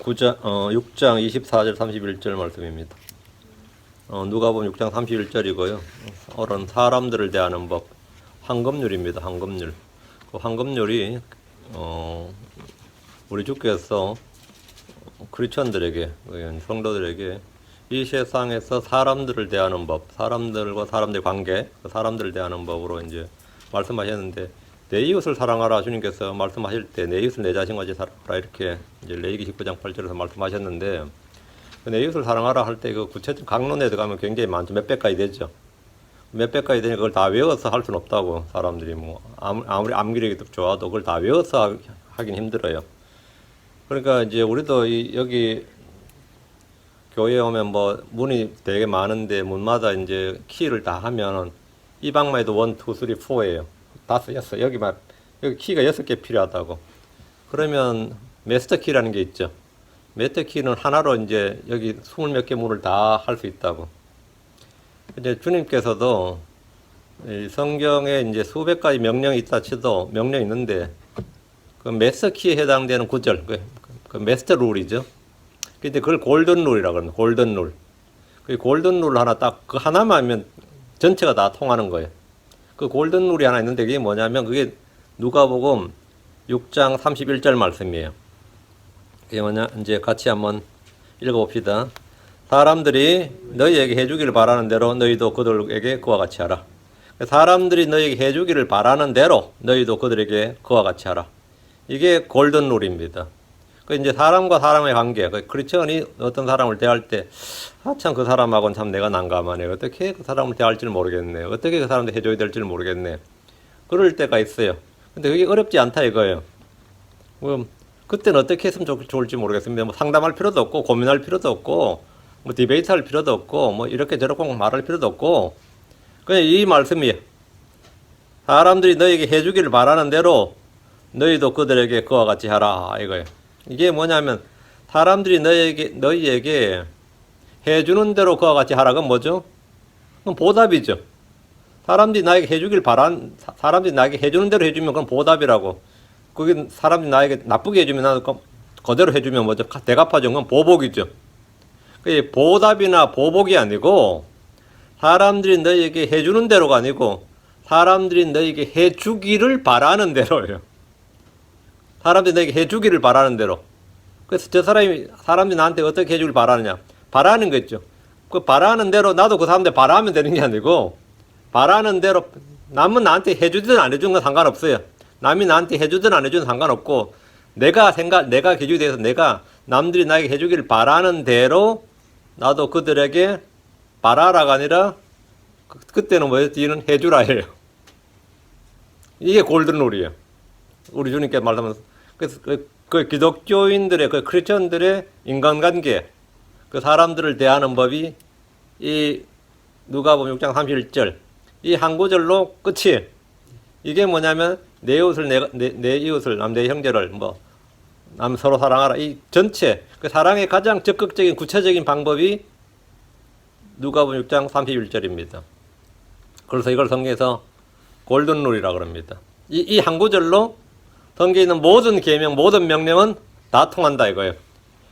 6장 24절 31절 말씀입니다. 누가복음 6장 31절이고요. 오른 사람들을 대하는 법, 황금률입니다. 황금률. 그 황금률이 우리 주께서 크리스천들에게, 성도들에게 이 세상에서 사람들을 대하는 법, 사람들과 사람들의 관계, 사람들을 대하는 법으로 이제 말씀하셨는데, 내 이웃을 사랑하라 주님께서 말씀하실 때 내 이웃을 내 자신같이 사랑하라 이렇게 이제 레위기 19장 8절에서 말씀하셨는데, 내 이웃을 사랑하라 할 때 그 구체적 강론에 들어가면 굉장히 많죠. 몇 배까지 되죠. 몇 배까지 되니까 그걸 다 외워서 할 수는 없다고. 사람들이 뭐 아무리 암기력이 좋아도 그걸 다 외워서 하긴 힘들어요. 그러니까 이제 우리도 여기 교회에 오면 뭐 문이 되게 많은데 문마다 이제 키를 다 하면 이 방만 해도 1, 2, 3, 4예요. 5, 6. 여기 키가 6개 필요하다고. 그러면 마스터 키라는 게 있죠. 마스터 키는 하나로 이제 여기 20몇 개 문을 다 할 수 있다고. 이제 주님께서도 이 성경에 이제 수백 가지 명령이 있다 치도 명령이 있는데 그 마스터 키에 해당되는 구절, 그 마스터 룰이죠. 근데 그걸 골든 룰이라고 그러는 골든 룰. 그 골든 룰 하나 딱 그 하나만 하면 전체가 다 통하는 거예요. 그 골든 룰이 하나 있는데 그게 뭐냐면 그게 누가복음 6장 31절 말씀이에요. 그게 뭐냐 이제 같이 한번 읽어봅시다. 사람들이 너희에게 해주기를 바라는 대로 너희도 그들에게 그와 같이 하라. 사람들이 너희에게 해주기를 바라는 대로 너희도 그들에게 그와 같이 하라. 이게 골든 룰입니다. 그 이제 사람과 사람의 관계, 그 크리스천이 어떤 사람을 대할 때, 참 그 사람하고는 참 내가 난감하네. 어떻게 그 사람을 대할지를 모르겠네. 어떻게 그 사람한테 해줘야 될지를 모르겠네. 그럴 때가 있어요. 근데 그게 어렵지 않다 이거예요. 그때는 어떻게 했으면 좋을지 모르겠습니다. 뭐 상담할 필요도 없고, 고민할 필요도 없고, 뭐 디베이트 할 필요도 없고, 뭐 이렇게 저렇게 말할 필요도 없고, 그냥 이 말씀이에요. 사람들이 너에게 해주기를 바라는 대로 너희도 그들에게 그와 같이 하라 이거예요. 이게 뭐냐면 사람들이 너희에게 해주는 대로 그와 같이 하라가 뭐죠? 그건 보답이죠. 사람들이 나에게 사람들이 나에게 해주는 대로 해주면 그건 보답이라고. 그게 사람들이 나에게 나쁘게 해주면 나도 그대로 해주면 뭐죠? 대갚아주는 건 보복이죠. 그게 보답이나 보복이 아니고 사람들이 너희에게 해주는 대로가 아니고 사람들이 너희에게 해주기를 바라는 대로예요. 사람들이 너에게 해주기를 바라는 대로. 그래서 사람들이 나한테 어떻게 해주길 바라느냐. 바라는 거죠. 그 바라는 대로 나도 그 사람들 바라면 되는 게 아니고, 바라는 대로, 남은 나한테 해주든 안 해주는 건 상관없어요. 남이 나한테 해주든 안 해주든 상관없고, 내가 기준에 대해서 남들이 나에게 해주기를 바라는 대로, 나도 그들에게 바라라가 아니라, 그때는 뭐였지? 이는 해주라 해요. 이게 골든룰이에요. 우리 주님께 말하면서. 그래서 그 기독교인들의, 그 크리스천들의 인간관계, 그 사람들을 대하는 법이 이 누가복음 6장 31절, 이 한 구절로 끝이에요. 이게 뭐냐면 내 이웃을, 내 형제를 남 서로 사랑하라. 이 전체, 그 사랑의 가장 적극적인 구체적인 방법이 누가복음 6장 31절입니다. 그래서 이걸 성경에서 골든룰이라고 그럽니다. 이 한 구절로 성경에 있는 모든 계명, 모든 명령은 다 통한다 이거예요.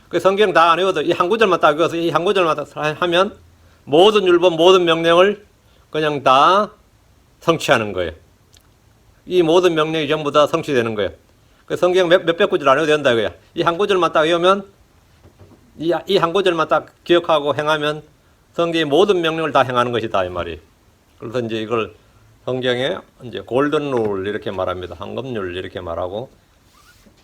그 성경 다 안 외워도 이 한 구절만 딱 외워서 이 한 구절만 딱 하면 모든 율법, 모든 명령을 그냥 다 성취하는 거예요. 이 모든 명령이 전부 다 성취되는 거예요. 그 성경 몇백 구절 안 외워도 된다 이거야. 이 한 구절만 딱 외우면 이 한 구절만 딱 기억하고 행하면 성경의 모든 명령을 다 행하는 것이다 이 말이. 그래서 이제 이걸 성경에 이제 골든 룰 이렇게 말합니다. 황금률 이렇게 말하고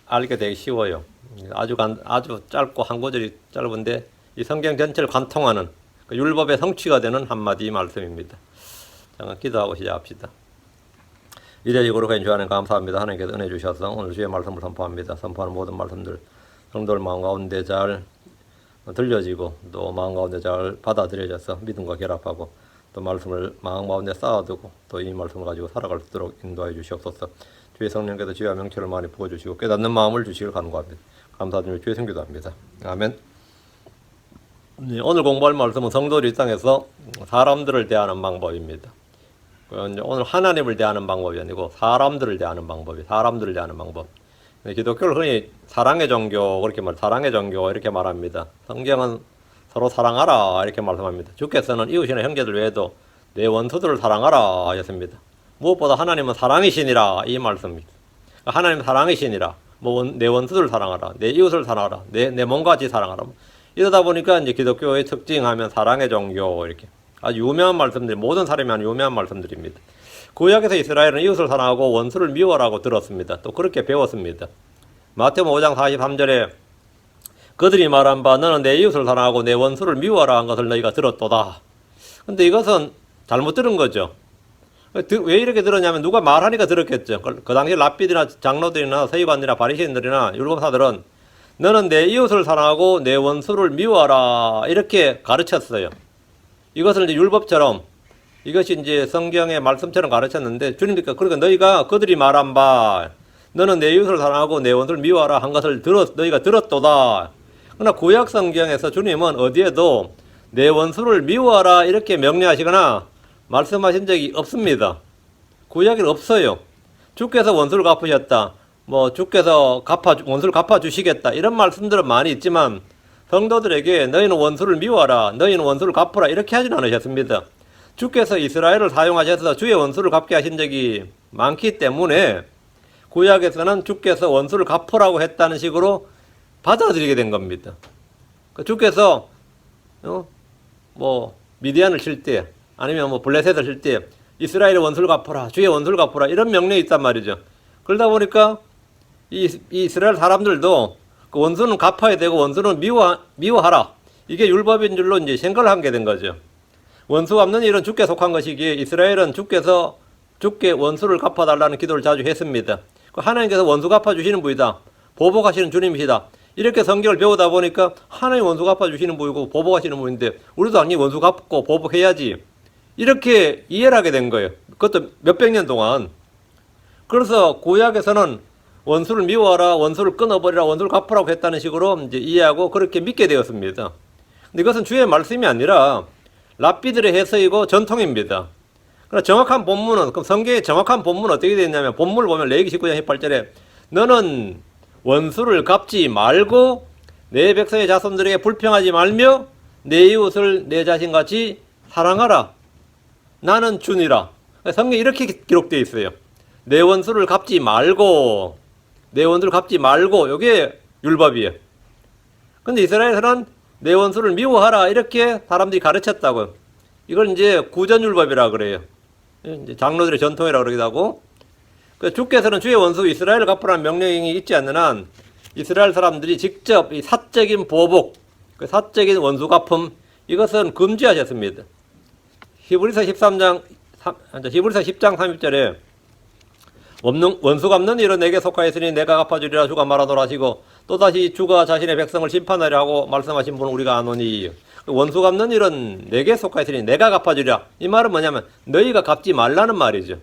알게 되기 쉬워요. 아주 짧고 한 구절이 짧은데 이 성경 전체를 관통하는 그 율법의 성취가 되는 한마디 말씀입니다. 잠깐 기도하고 시작합시다. 이래지 거룩하신 주 하나님 감사합니다. 하나님께서 은혜 주셔서 오늘 주의 말씀을 선포합니다. 선포하는 모든 말씀들 성도들 마음 가운데 잘 들려지고 또 마음 가운데 잘 받아들여져서 믿음과 결합하고 또 말씀을 마음 가운데 쌓아두고 또 이 말씀을 가지고 살아갈 수 있도록 인도하여 주시옵소서. 주의 성령께서 지혜와 명철을 많이 부어주시고 깨닫는 마음을 주시길 간구합니다. 감사드리며 주의 성기도합니다. 아멘. 오늘 공부할 말씀은 성도들 입장에서 사람들을 대하는 방법입니다. 오늘 하나님을 대하는 방법이 아니고 사람들을 대하는 방법. 기독교를 흔히 사랑의 종교 그렇게 사랑의 종교 이렇게 말합니다. 성경은 서로 사랑하라 이렇게 말씀합니다. 주께서는 이웃이나 형제들 외에도 내 원수들을 사랑하라 하셨습니다. 무엇보다 하나님은 사랑이시니라 이 말씀입니다. 하나님은 사랑이시니라. 내 원수들을 사랑하라. 내 이웃을 사랑하라. 내 몸과 같이 사랑하라. 이러다 보니까 이제 기독교의 특징하면 사랑의 종교 이렇게 아주 유명한 말씀들, 모든 사람이 하는 유명한 말씀들입니다. 구약에서 이스라엘은 이웃을 사랑하고 원수를 미워하라고 들었습니다. 또 그렇게 배웠습니다. 마태복음 5장 43절에 그들이 말한 바 너는 내 이웃을 사랑하고 내 원수를 미워하라 한 것을 너희가 들었도다. 근데 이것은 잘못 들은 거죠. 왜 이렇게 들었냐면 누가 말하니까 들었겠죠. 그 당시 랍비들이나 장로들이나 서기관들이나 바리새인들이나 율법사들은 너는 내 이웃을 사랑하고 내 원수를 미워하라 이렇게 가르쳤어요. 이것을 이제 율법처럼 이것이 이제 성경의 말씀처럼 가르쳤는데 주님께서 그러니까 너희가 그들이 말한 바 너는 내 이웃을 사랑하고 내 원수를 미워하라 한 것을 너희가 들었도다. 그러나 구약 성경에서 주님은 어디에도 내 원수를 미워하라 이렇게 명령하시거나 말씀하신 적이 없습니다. 구약에는 없어요. 주께서 원수를 갚으셨다. 주께서 원수를 갚아주시겠다. 이런 말씀들은 많이 있지만 성도들에게 너희는 원수를 미워하라. 너희는 원수를 갚으라. 이렇게 하진 않으셨습니다. 주께서 이스라엘을 사용하셔서 주의 원수를 갚게 하신 적이 많기 때문에 구약에서는 주께서 원수를 갚으라고 했다는 식으로 받아들이게 된 겁니다. 주께서 미디안을 칠 때 아니면 블레셋을 칠 때 이스라엘의 원수를 갚으라. 주의 원수를 갚으라. 이런 명령이 있단 말이죠. 그러다 보니까 이 이스라엘 사람들도 그 원수는 갚아야 되고 원수는 미워하라. 이게 율법인 줄로 이제 생각을 하게 된 거죠. 원수 갚는 일은 주께 속한 것이기에 이스라엘은 주께 원수를 갚아달라는 기도를 자주 했습니다. 하나님께서 원수 갚아주시는 분이다. 보복하시는 주님이시다. 이렇게 성경을 배우다 보니까 하나님 원수 갚아주시는 분이고 보복하시는 분인데 우리도 당연히 원수 갚고 보복해야지. 이렇게 이해를 하게 된 거예요. 그것도 몇백 년 동안. 그래서 구약에서는 원수를 미워하라, 원수를 끊어버리라, 원수를 갚으라고 했다는 식으로 이제 이해하고 그렇게 믿게 되었습니다. 근데 이것은 주의 말씀이 아니라 랍비들의 해석이고 전통입니다. 그러나 정확한 본문은, 그럼 성경의 정확한 본문은 어떻게 되어 있냐면, 본문을 보면 레위기 19장 18절에 너는 원수를 갚지 말고 내 백성의 자손들에게 불평하지 말며 내 이웃을 내 자신같이 사랑하라. 나는 주니라. 성경에 이렇게 기록되어 있어요. 내 원수를 갚지 말고, 내 원수를 갚지 말고, 이게 율법이에요. 근데 이스라엘에서는 내 원수를 미워하라 이렇게 사람들이 가르쳤다고요. 이걸 이제 구전율법이라 그래요. 이제 장로들의 전통이라고 그러기도 하고. 주께서는 주의 원수 이스라엘을 갚으라는 명령이 있지 않는 한 이스라엘 사람들이 직접 이 사적인 보복, 사적인 원수 갚음 이것은 금지하셨습니다. 히브리서 10장 30절에 원수 갚는 일은 내게 속하였으니 내가 갚아주리라 주가 말하노라 하시고 또다시 주가 자신의 백성을 심판하려 하고 말씀하신 분은 우리가 아노니. 원수 갚는 일은 내게 속하였으니 내가 갚아주리라. 이 말은 뭐냐면 너희가 갚지 말라는 말이죠.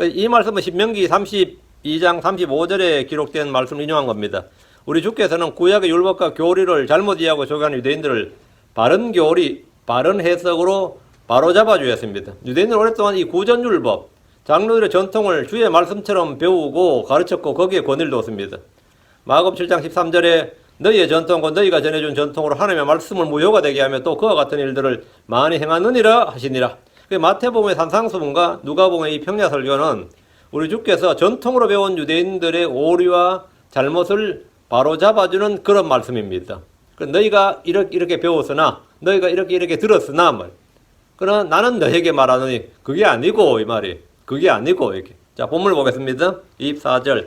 이 말씀은 신명기 32장 35절에 기록된 말씀을 인용한 겁니다. 우리 주께서는 구약의 율법과 교리를 잘못 이해하고 적용한 유대인들을 바른 교리, 바른 해석으로 바로잡아 주셨습니다. 유대인들은 오랫동안 이 구전율법, 장로들의 전통을 주의 말씀처럼 배우고 가르쳤고 거기에 권위를 뒀습니다. 마가복음 7장 13절에 너희의 전통과 너희가 전해준 전통으로 하나님의 말씀을 무효가 되게 하며 또 그와 같은 일들을 많이 행하느니라 하시니라. 마태복음의 산상수훈과 누가복음의 이 평야설교는 우리 주께서 전통으로 배운 유대인들의 오류와 잘못을 바로잡아주는 그런 말씀입니다. 너희가 이렇게 배웠으나 너희가 이렇게 들었으나 그러나 나는 너에게 말하노니 그게 아니고 이 말이 그게 아니고 이렇게. 자, 본문을 보겠습니다. 24절.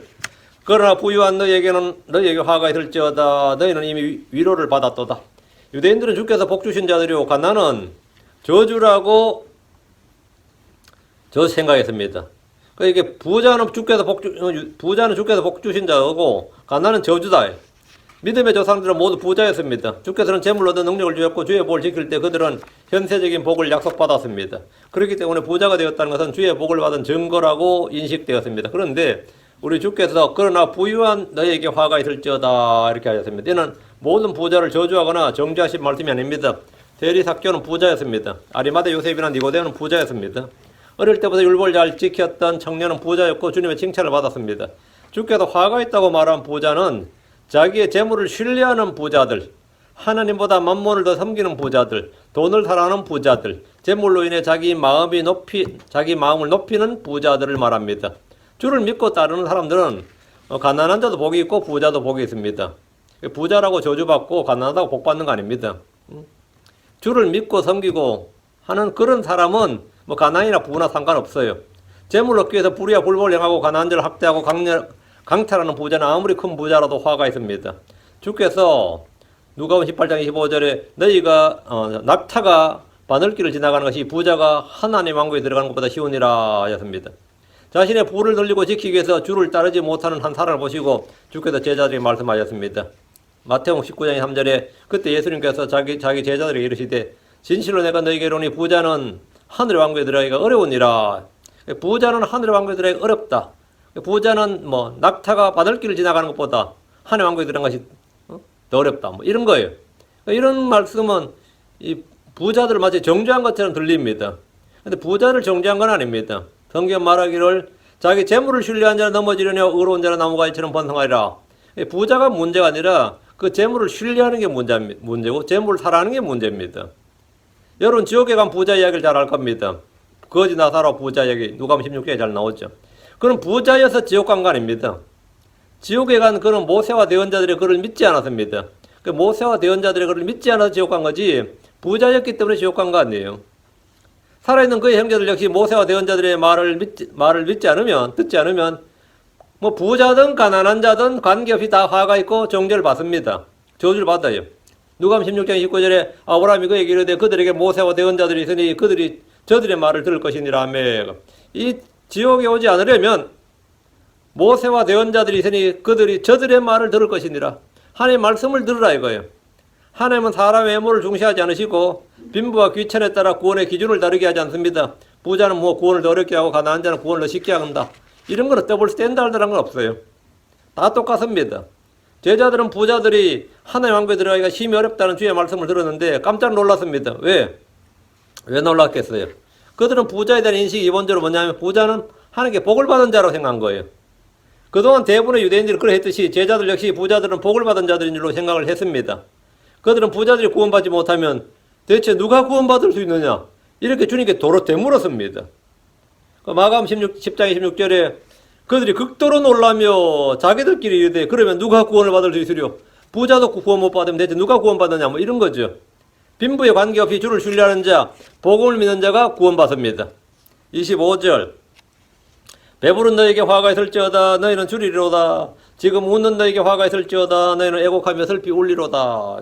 그러나 부유한 너희에게 화가 있을지어다. 너희는 이미 위로를 받았도다. 유대인들은 주께서 복 주신 자들이요 가난은 저주라고 저 생각했습니다. 이게 부자는 주께서 복 주신 자고 가난은 저주다. 믿음의 조상들은 모두 부자였습니다. 주께서는 재물로 얻은 능력을 주셨고 주의 복을 지킬 때 그들은 현세적인 복을 약속받았습니다. 그렇기 때문에 부자가 되었다는 것은 주의 복을 받은 증거라고 인식되었습니다. 그런데 우리 주께서 그러나 부유한 너희에게 화가 있을지어다 이렇게 하셨습니다. 이는 모든 부자를 저주하거나 정죄하신 말씀이 아닙니다. 대리삭교는 부자였습니다. 아리마대 요셉이나 니고데는 부자였습니다. 어릴 때부터 율법을 잘 지켰던 청년은 부자였고 주님의 칭찬을 받았습니다. 주께서 화가 있다고 말한 부자는 자기의 재물을 신뢰하는 부자들, 하나님보다 만몬을 더 섬기는 부자들, 돈을 사랑하는 부자들, 재물로 인해 자기 마음을 높이는 부자들을 말합니다. 주를 믿고 따르는 사람들은 가난한 자도 복이 있고 부자도 복이 있습니다. 부자라고 저주받고 가난하다고 복받는 거 아닙니다. 주를 믿고 섬기고 하는 그런 사람은 뭐 가난이나 부나 상관없어요. 재물 얻기 위해서 불의와 불법을 행하고 가난한 자를 학대하고 강탈하는 부자는 아무리 큰 부자라도 화가 있습니다. 주께서 누가복음 18장 25절에 너희가 낙타가 바늘길을 지나가는 것이 부자가 하나님 왕국에 들어가는 것보다 쉬우니라 하였습니다. 자신의 부를 늘리고 지키기 위해서 주를 따르지 못하는 한 사람을 보시고 주께서 제자들에게 말씀하셨습니다. 마태복음 19장 3절에 그때 예수님께서 자기 제자들에게 이르시되 진실로 내가 너희에게 이르노니 부자는 하늘의 왕국에 들어가기가 어려우니라. 부자는 하늘의 왕국에 들어가기가 어렵다. 부자는 뭐 낙타가 바늘길을 지나가는 것보다 하늘의 왕국에 들어가는 것이 더 어렵다. 뭐 이런 거예요. 이런 말씀은 이 부자들을 마치 정죄한 것처럼 들립니다. 근데 부자를 정죄한 건 아닙니다. 성경 말하기를 자기 재물을 신뢰한 자는 넘어지려냐 의로운 자는 나무가지처럼 번성하리라. 부자가 문제가 아니라 그 재물을 신뢰하는 게 문제고 재물을 사랑하는 게 문제입니다. 여러분 지옥에 간 부자 이야기를 잘 알 겁니다. 거지 나사로 부자 이야기 누가복음 16장에 잘 나오죠. 그럼 부자여서 지옥 간 거 아닙니다. 지옥에 간 그런 모세와 대언자들의 글을 믿지 않았습니다. 그 모세와 대언자들의 글을 믿지 않아서 지옥 간 거지 부자였기 때문에 지옥 간 거 아니에요. 살아있는 그의 형제들 역시 모세와 대언자들의 말을 듣지 않으면 뭐 부자든 가난한 자든 관계없이 다 화가 있고 정죄를 받습니다. 저주를 받아요. 누가복음 16장 19절에 아브라함이 그에게 이르되 그들에게 모세와 대언자들이 있으니 그들이 저들의 말을 들을 것이니라 하며 이 지옥에 오지 않으려면 모세와 대언자들이 있으니 그들이 저들의 말을 들을 것이니라. 하나님의 말씀을 들으라 이거예요. 하나님은 사람의 외모를 중시하지 않으시고 빈부와 귀천에 따라 구원의 기준을 다르게 하지 않습니다. 부자는 뭐 구원을 더 어렵게 하고 가난한 자는 구원을 더 쉽게 한다. 이런 거는 더블 스탠다드라는 건 없어요. 다 똑같습니다. 제자들은 부자들이 하나님 왕국에 들어가기가 심히 어렵다는 주의 말씀을 들었는데 깜짝 놀랐습니다. 왜 놀랐겠어요? 그들은 부자에 대한 인식이 기본적으로 뭐냐면 부자는 하나님께 복을 받은 자라고 생각한 거예요. 그동안 대부분의 유대인들이 그러했듯이 제자들 역시 부자들은 복을 받은 자들인 줄로 생각을 했습니다. 그들은 부자들이 구원받지 못하면 대체 누가 구원받을 수 있느냐? 이렇게 주님께 도로 되물었습니다. 마가복음 10장 26절에 그들이 극도로 놀라며 자기들끼리 이르되 그러면 누가 구원을 받을 수 있으려? 부자도 구원 못 받으면 대체 누가 구원받느냐? 뭐 이런 거죠. 빈부에 관계없이 주를 신뢰하는 자, 복음을 믿는 자가 구원받습니다. 25절 배부른 너에게 화가 있을지어다 너희는 줄이리로다. 지금 웃는 너에게 화가 있을지어다 너희는 애곡하며 슬피 울리로다.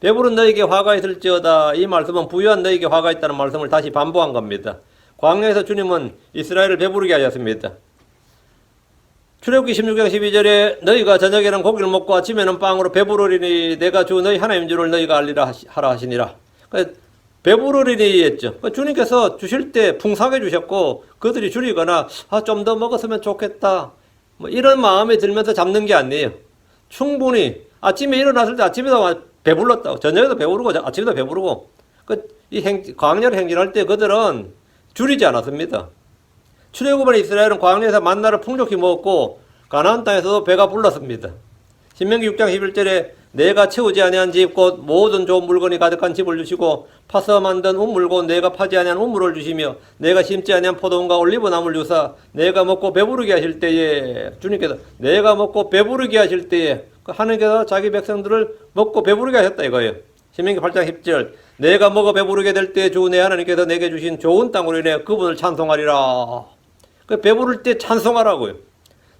배부른 너에게 화가 있을지어다. 이 말씀은 부유한 너에게 화가 있다는 말씀을 다시 반복한 겁니다. 광야에서 주님은 이스라엘을 배부르게 하셨습니다. 출애굽기 16장 12절에 너희가 저녁에는 고기를 먹고 아침에는 빵으로 배부르리니 내가 주 너희 하나님인 줄을 너희가 알리라 하라 하시니라. 배부르리니 했죠. 주님께서 주실 때 풍성하게 주셨고 그들이 줄이거나 좀 더 먹었으면 좋겠다 뭐 이런 마음이 들면서 잡는 게 아니에요. 충분히 아침에 일어났을 때 아침에도 배불렀다. 저녁에도 배부르고 아침에도 배부르고 이 광야를 행진할 때 그들은 줄이지 않았습니다. 출애굽한 이스라엘은 광야에서 만나를 풍족히 먹었고 가나안 땅에서도 배가 불렀습니다. 신명기 6장 11절에 내가 채우지 아니한 집 곧 모든 좋은 물건이 가득한 집을 주시고 파서 만든 우물고 내가 파지 아니한 우물을 주시며 내가 심지 아니한 포도원과 올리브나무를 주사 내가 먹고 배부르게 하실 때에 주님께서 내가 먹고 배부르게 하실 때에 하나님께서 자기 백성들을 먹고 배부르게 하셨다 이거예요. 신명기 8장 10절 내가 먹어 배부르게 될 때 주 내 하나님께서 내게 주신 좋은 땅으로 인해 그분을 찬송하리라. 배부를 때 찬송하라고요.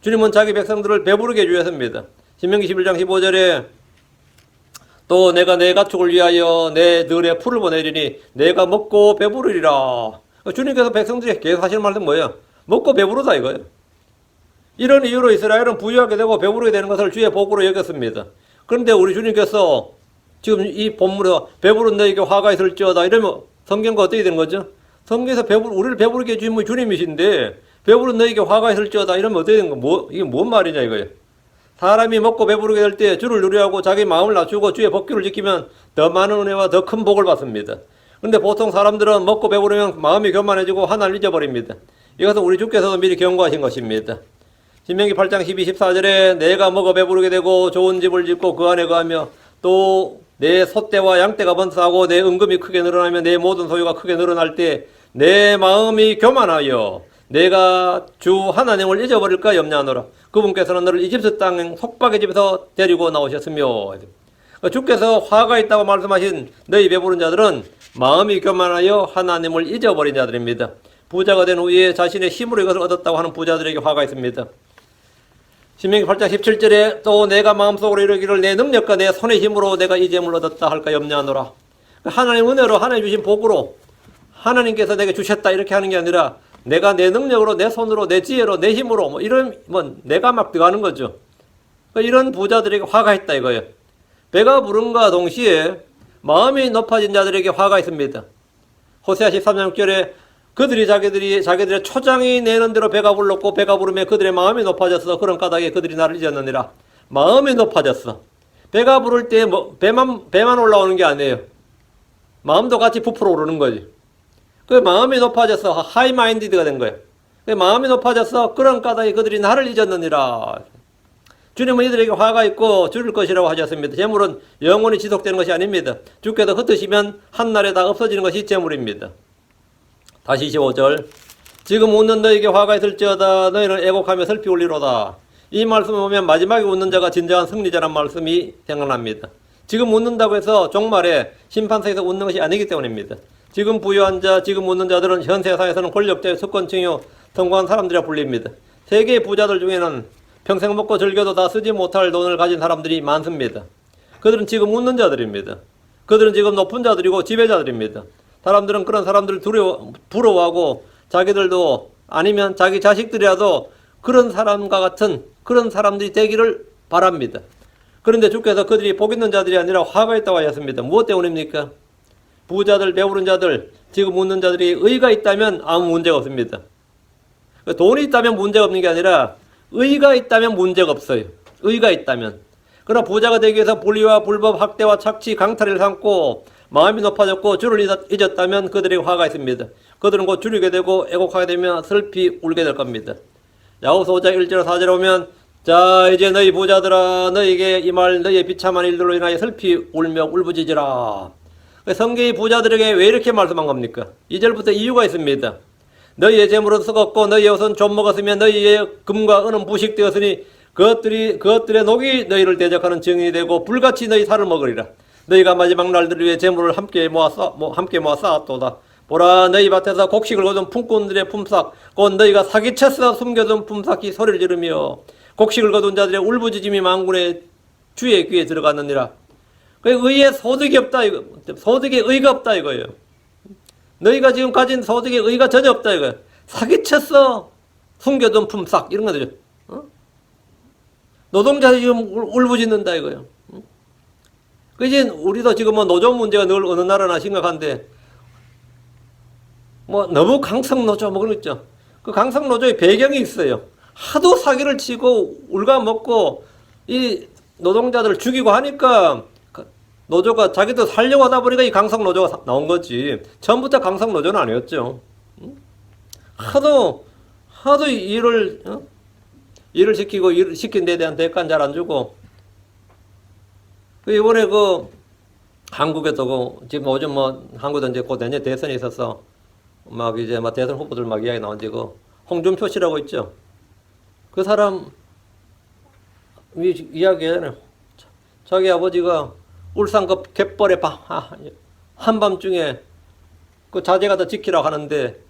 주님은 자기 백성들을 배부르게 해주셨습니다. 신명기 11장 15절에 또 내가 내 가축을 위하여 내 들에 풀을 보내리니 내가 먹고 배부르리라. 주님께서 백성들에게 계속 하시는 말은 뭐예요? 먹고 배부르다 이거예요. 이런 이유로 이스라엘은 부유하게 되고 배부르게 되는 것을 주의 복으로 여겼습니다. 그런데 우리 주님께서 지금 이 본문에 배부른 너에게 화가 있을지어다 이러면 성경과 어떻게 되는 거죠? 성경에서 우리를 배부르게 해주신 분이 주님이신데 배부른 너에게 화가 있을지어다 이러면 어떻게 되는 거? 이게 뭔 말이냐 이거예요. 사람이 먹고 배부르게 될 때 주를 누리하고 자기 마음을 낮추고 주의 법규를 지키면 더 많은 은혜와 더 큰 복을 받습니다. 그런데 보통 사람들은 먹고 배부르면 마음이 교만해지고 하나님을 잊어버립니다. 이것은 우리 주께서도 미리 경고하신 것입니다. 신명기 8장 12, 14절에 내가 먹어 배부르게 되고 좋은 집을 짓고 그 안에 거하며 또 내 소떼와 양떼가 번성하고 내 은금이 크게 늘어나며 내 모든 소유가 크게 늘어날 때 내 마음이 교만하여 내가 주 하나님을 잊어버릴까 염려하노라. 그분께서는 너를 이집트 땅 속박의 집에서 데리고 나오셨으며, 주께서 화가 있다고 말씀하신 너희 배부른 자들은 마음이 교만하여 하나님을 잊어버린 자들입니다. 부자가 된 후에 자신의 힘으로 이것을 얻었다고 하는 부자들에게 화가 있습니다. 신명기 8장 17절에 또 내가 마음속으로 이르기를 내 능력과 내 손의 힘으로 내가 이 재물을 얻었다 할까 염려하노라. 하나님 은혜로 하나님 주신 복으로 하나님께서 내게 주셨다 이렇게 하는 게 아니라 내가 내 능력으로 내 손으로 내 지혜로 내 힘으로 뭐 이런 내가 막 들어가는 거죠. 이런 부자들에게 화가 있다 이거예요. 배가 부른과 동시에 마음이 높아진 자들에게 화가 있습니다. 호세아 13장 6절에 그들이 자기들의 초장이 내는 대로 배가 불렀고 배가 부르며 그들의 마음이 높아졌어. 그런 까닭에 그들이 나를 잊었느니라. 마음이 높아졌어. 배가 부를 때 배만 올라오는 게 아니에요. 마음도 같이 부풀어 오르는 거지. 그 마음이 높아져서 하이마인디드가 된 거예요. 그 마음이 높아져서 그런 까닭에 그들이 나를 잊었느니라. 주님은 이들에게 화가 있고 줄일 것이라고 하셨습니다. 재물은 영원히 지속되는 것이 아닙니다. 주께서 흩으시면 한날에 다 없어지는 것이 재물입니다. 다시 25절 지금 웃는 너에게 화가 있을지어다 너희는 애곡하며 슬피 울리로다. 이 말씀을 보면 마지막에 웃는 자가 진정한 승리자란 말씀이 생각납니다. 지금 웃는다고 해서 종말에 심판석에서 웃는 것이 아니기 때문입니다. 지금 부유한 자, 지금 웃는 자들은 현 세상에서는 권력자, 석권층이요 성공한 사람들이라 불립니다. 세계의 부자들 중에는 평생 먹고 즐겨도 다 쓰지 못할 돈을 가진 사람들이 많습니다. 그들은 지금 웃는 자들입니다. 그들은 지금 높은 자들이고 지배자들입니다. 사람들은 그런 사람들을 부러워하고 자기들도 아니면 자기 자식들이라도 그런 사람과 같은 그런 사람들이 되기를 바랍니다. 그런데 주께서 그들이 복 있는 자들이 아니라 화가 있다고 하셨습니다. 무엇 때문입니까? 부자들, 배부른 자들, 지금 웃는 자들이 의가 있다면 아무 문제가 없습니다. 돈이 있다면 문제가 없는 게 아니라 의가 있다면 문제가 없어요. 의가 있다면. 그러나 부자가 되기 위해서 불의와 불법, 학대와 착취, 강탈을 삼고 마음이 높아졌고 주를 잊었다면 그들에게 화가 있습니다. 그들은 곧 줄이게 되고 애곡하게 되면 슬피 울게 될 겁니다. 야고보서 5장 1절 4절에 보면 자 이제 너희 부자들아 너희에게 이 말 너희의 비참한 일들로 인하여 슬피 울며 울부짖으라. 성경이 부자들에게 왜 이렇게 말씀한 겁니까? 2절부터 이유가 있습니다. 너희의 재물은 썩었고 너희의 옷은 좀 먹었으며 너희의 금과 은은 부식되었으니 그것들의 녹이 너희를 대적하는 증인이 되고 불같이 너희 살을 먹으리라. 너희가 마지막 날들을 위해 재물을 함께 모아 쌓았도다. 보라 너희 밭에서 곡식을 거둔 품꾼들의 품삯 곧 너희가 사기쳐서 숨겨둔 품삯이 소리를 지르며 곡식을 거둔 자들의 울부짖음이 만군의 주의 귀에 들어갔느니라. 의의 소득이 없다 이거. 소득에 의가 없다 이거예요. 너희가 지금 가진 소득에 의가 전혀 없다 이거예요. 사기쳐서 숨겨둔 품삯 이런 거죠. 노동자들이 지금 울부짖는다 이거예요. 그지 우리도 지금 노조 문제가 늘 어느 나라나 심각한데 너무 강성 노조 그런 거 있죠. 그 강성 노조의 배경이 있어요. 하도 사기를 치고 울가먹고 이 노동자들을 죽이고 하니까 노조가 자기도 살려고 하다 보니까 이 강성 노조가 나온 거지. 처음부터 강성 노조는 아니었죠. 하도 일을 시키고 시킨 데 대한 대가는 잘 안 주고. 이번에 한국에도 지금 요즘 한국도 이제 곧 내년 대선이 있어서 이제 대선 후보들 이야기 나온지 홍준표 씨라고 있죠. 그 사람 이야기하잖아요. 자기 아버지가 울산 갯벌에 한밤중에 그 자제가 더 지키라고 하는데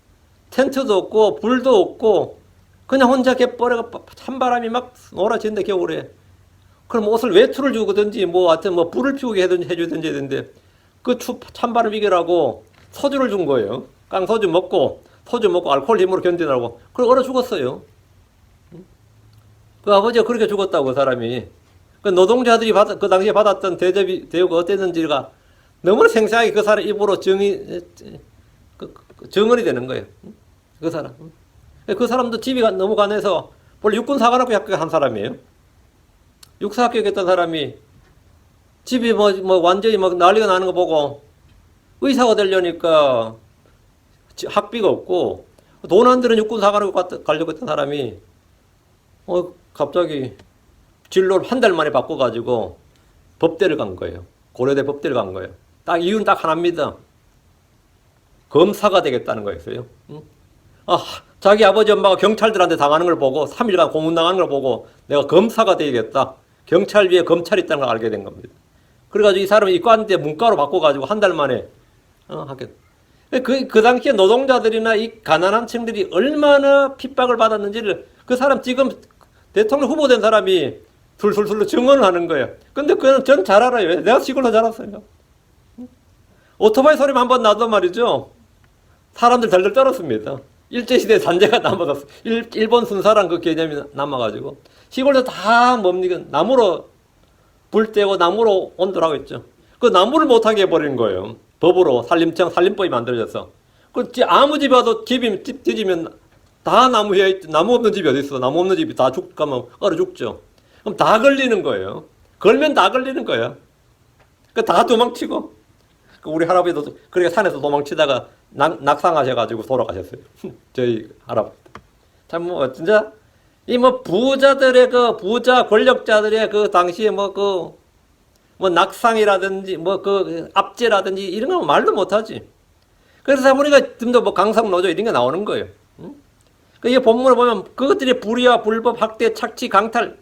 텐트도 없고 불도 없고 그냥 혼자 갯벌에 찬바람이 막 몰아치는데 겨울에 그럼 옷을 외투를 주든지 하여튼 불을 피우게 해주든지 했는데 그 찬바람 이겨라고 소주를 준 거예요. 깡소주 먹고 알코올 힘으로 견디라고. 그걸 얼어 죽었어요. 그 아버지가 그렇게 죽었다고 그 사람이. 그 노동자들이 그 당시에 받았던 대우가 어땠는지가 너무나 생생하게 그 사람 입으로 증언이 되는 거예요. 그 사람. 그 사람도 집이 너무 가난해서 원래 육군사관학교 합격한 사람이에요. 육사 합격했던 사람이 집이 완전히 난리가 나는 거 보고 의사가 되려니까 학비가 없고 돈 안 들은 육군사관학교 가려고 했던 사람이 갑자기 진로를 한 달 만에 바꿔가지고 법대를 간 거예요. 고려대 법대를 간 거예요. 딱 이유는 딱 하나입니다. 검사가 되겠다는 거였어요. 자기 아버지 엄마가 경찰들한테 당하는 걸 보고 3일간 고문당하는 걸 보고 내가 검사가 되겠다. 경찰 위에 검찰이 있다는 걸 알게 된 겁니다. 그래가지고 이 사람이 이과인데 문과로 바꿔가지고 한 달 만에 하게. 그 당시에 노동자들이나 이 가난한 층들이 얼마나 핍박을 받았는지를 그 사람 지금 대통령 후보된 사람이 술술술 증언을 하는 거예요. 근데 그는 전 잘 알아요. 내가 시골로 자랐어요. 오토바이 소리만 한번 나도 말이죠. 사람들 덜덜 떨었습니다. 일제시대 잔재가 남아갔어. 일본 순사란 그 개념이 남아가지고. 시골도 다 뭡니까? 나무로 불 떼고 나무로 온도를 하고 있죠. 그 나무를 못하게 해버린 거예요. 법으로 살림법이 만들어져서. 그 아무 집 와도 집 뒤지면 다 나무에 있죠. 나무 없는 집이 어디 있어? 나무 없는 집이 다 가면 얼어 죽죠. 그럼 다 걸리는 거예요. 걸면 다 걸리는 거예요. 그 다 도망치고. 우리 할아버지도 그렇게 산에서 도망치다가 낙상하셔가지고 돌아가셨어요. 저희 할아버지. 참 진짜 이 부자들의 부자 권력자들의 당시에 낙상이라든지 압제라든지 이런 거 말도 못하지. 그래서 우리가 좀더 강성노조 이런 게 나오는 거예요. 이 본문을 보면 그것들이 불의와 불법, 학대, 착취, 강탈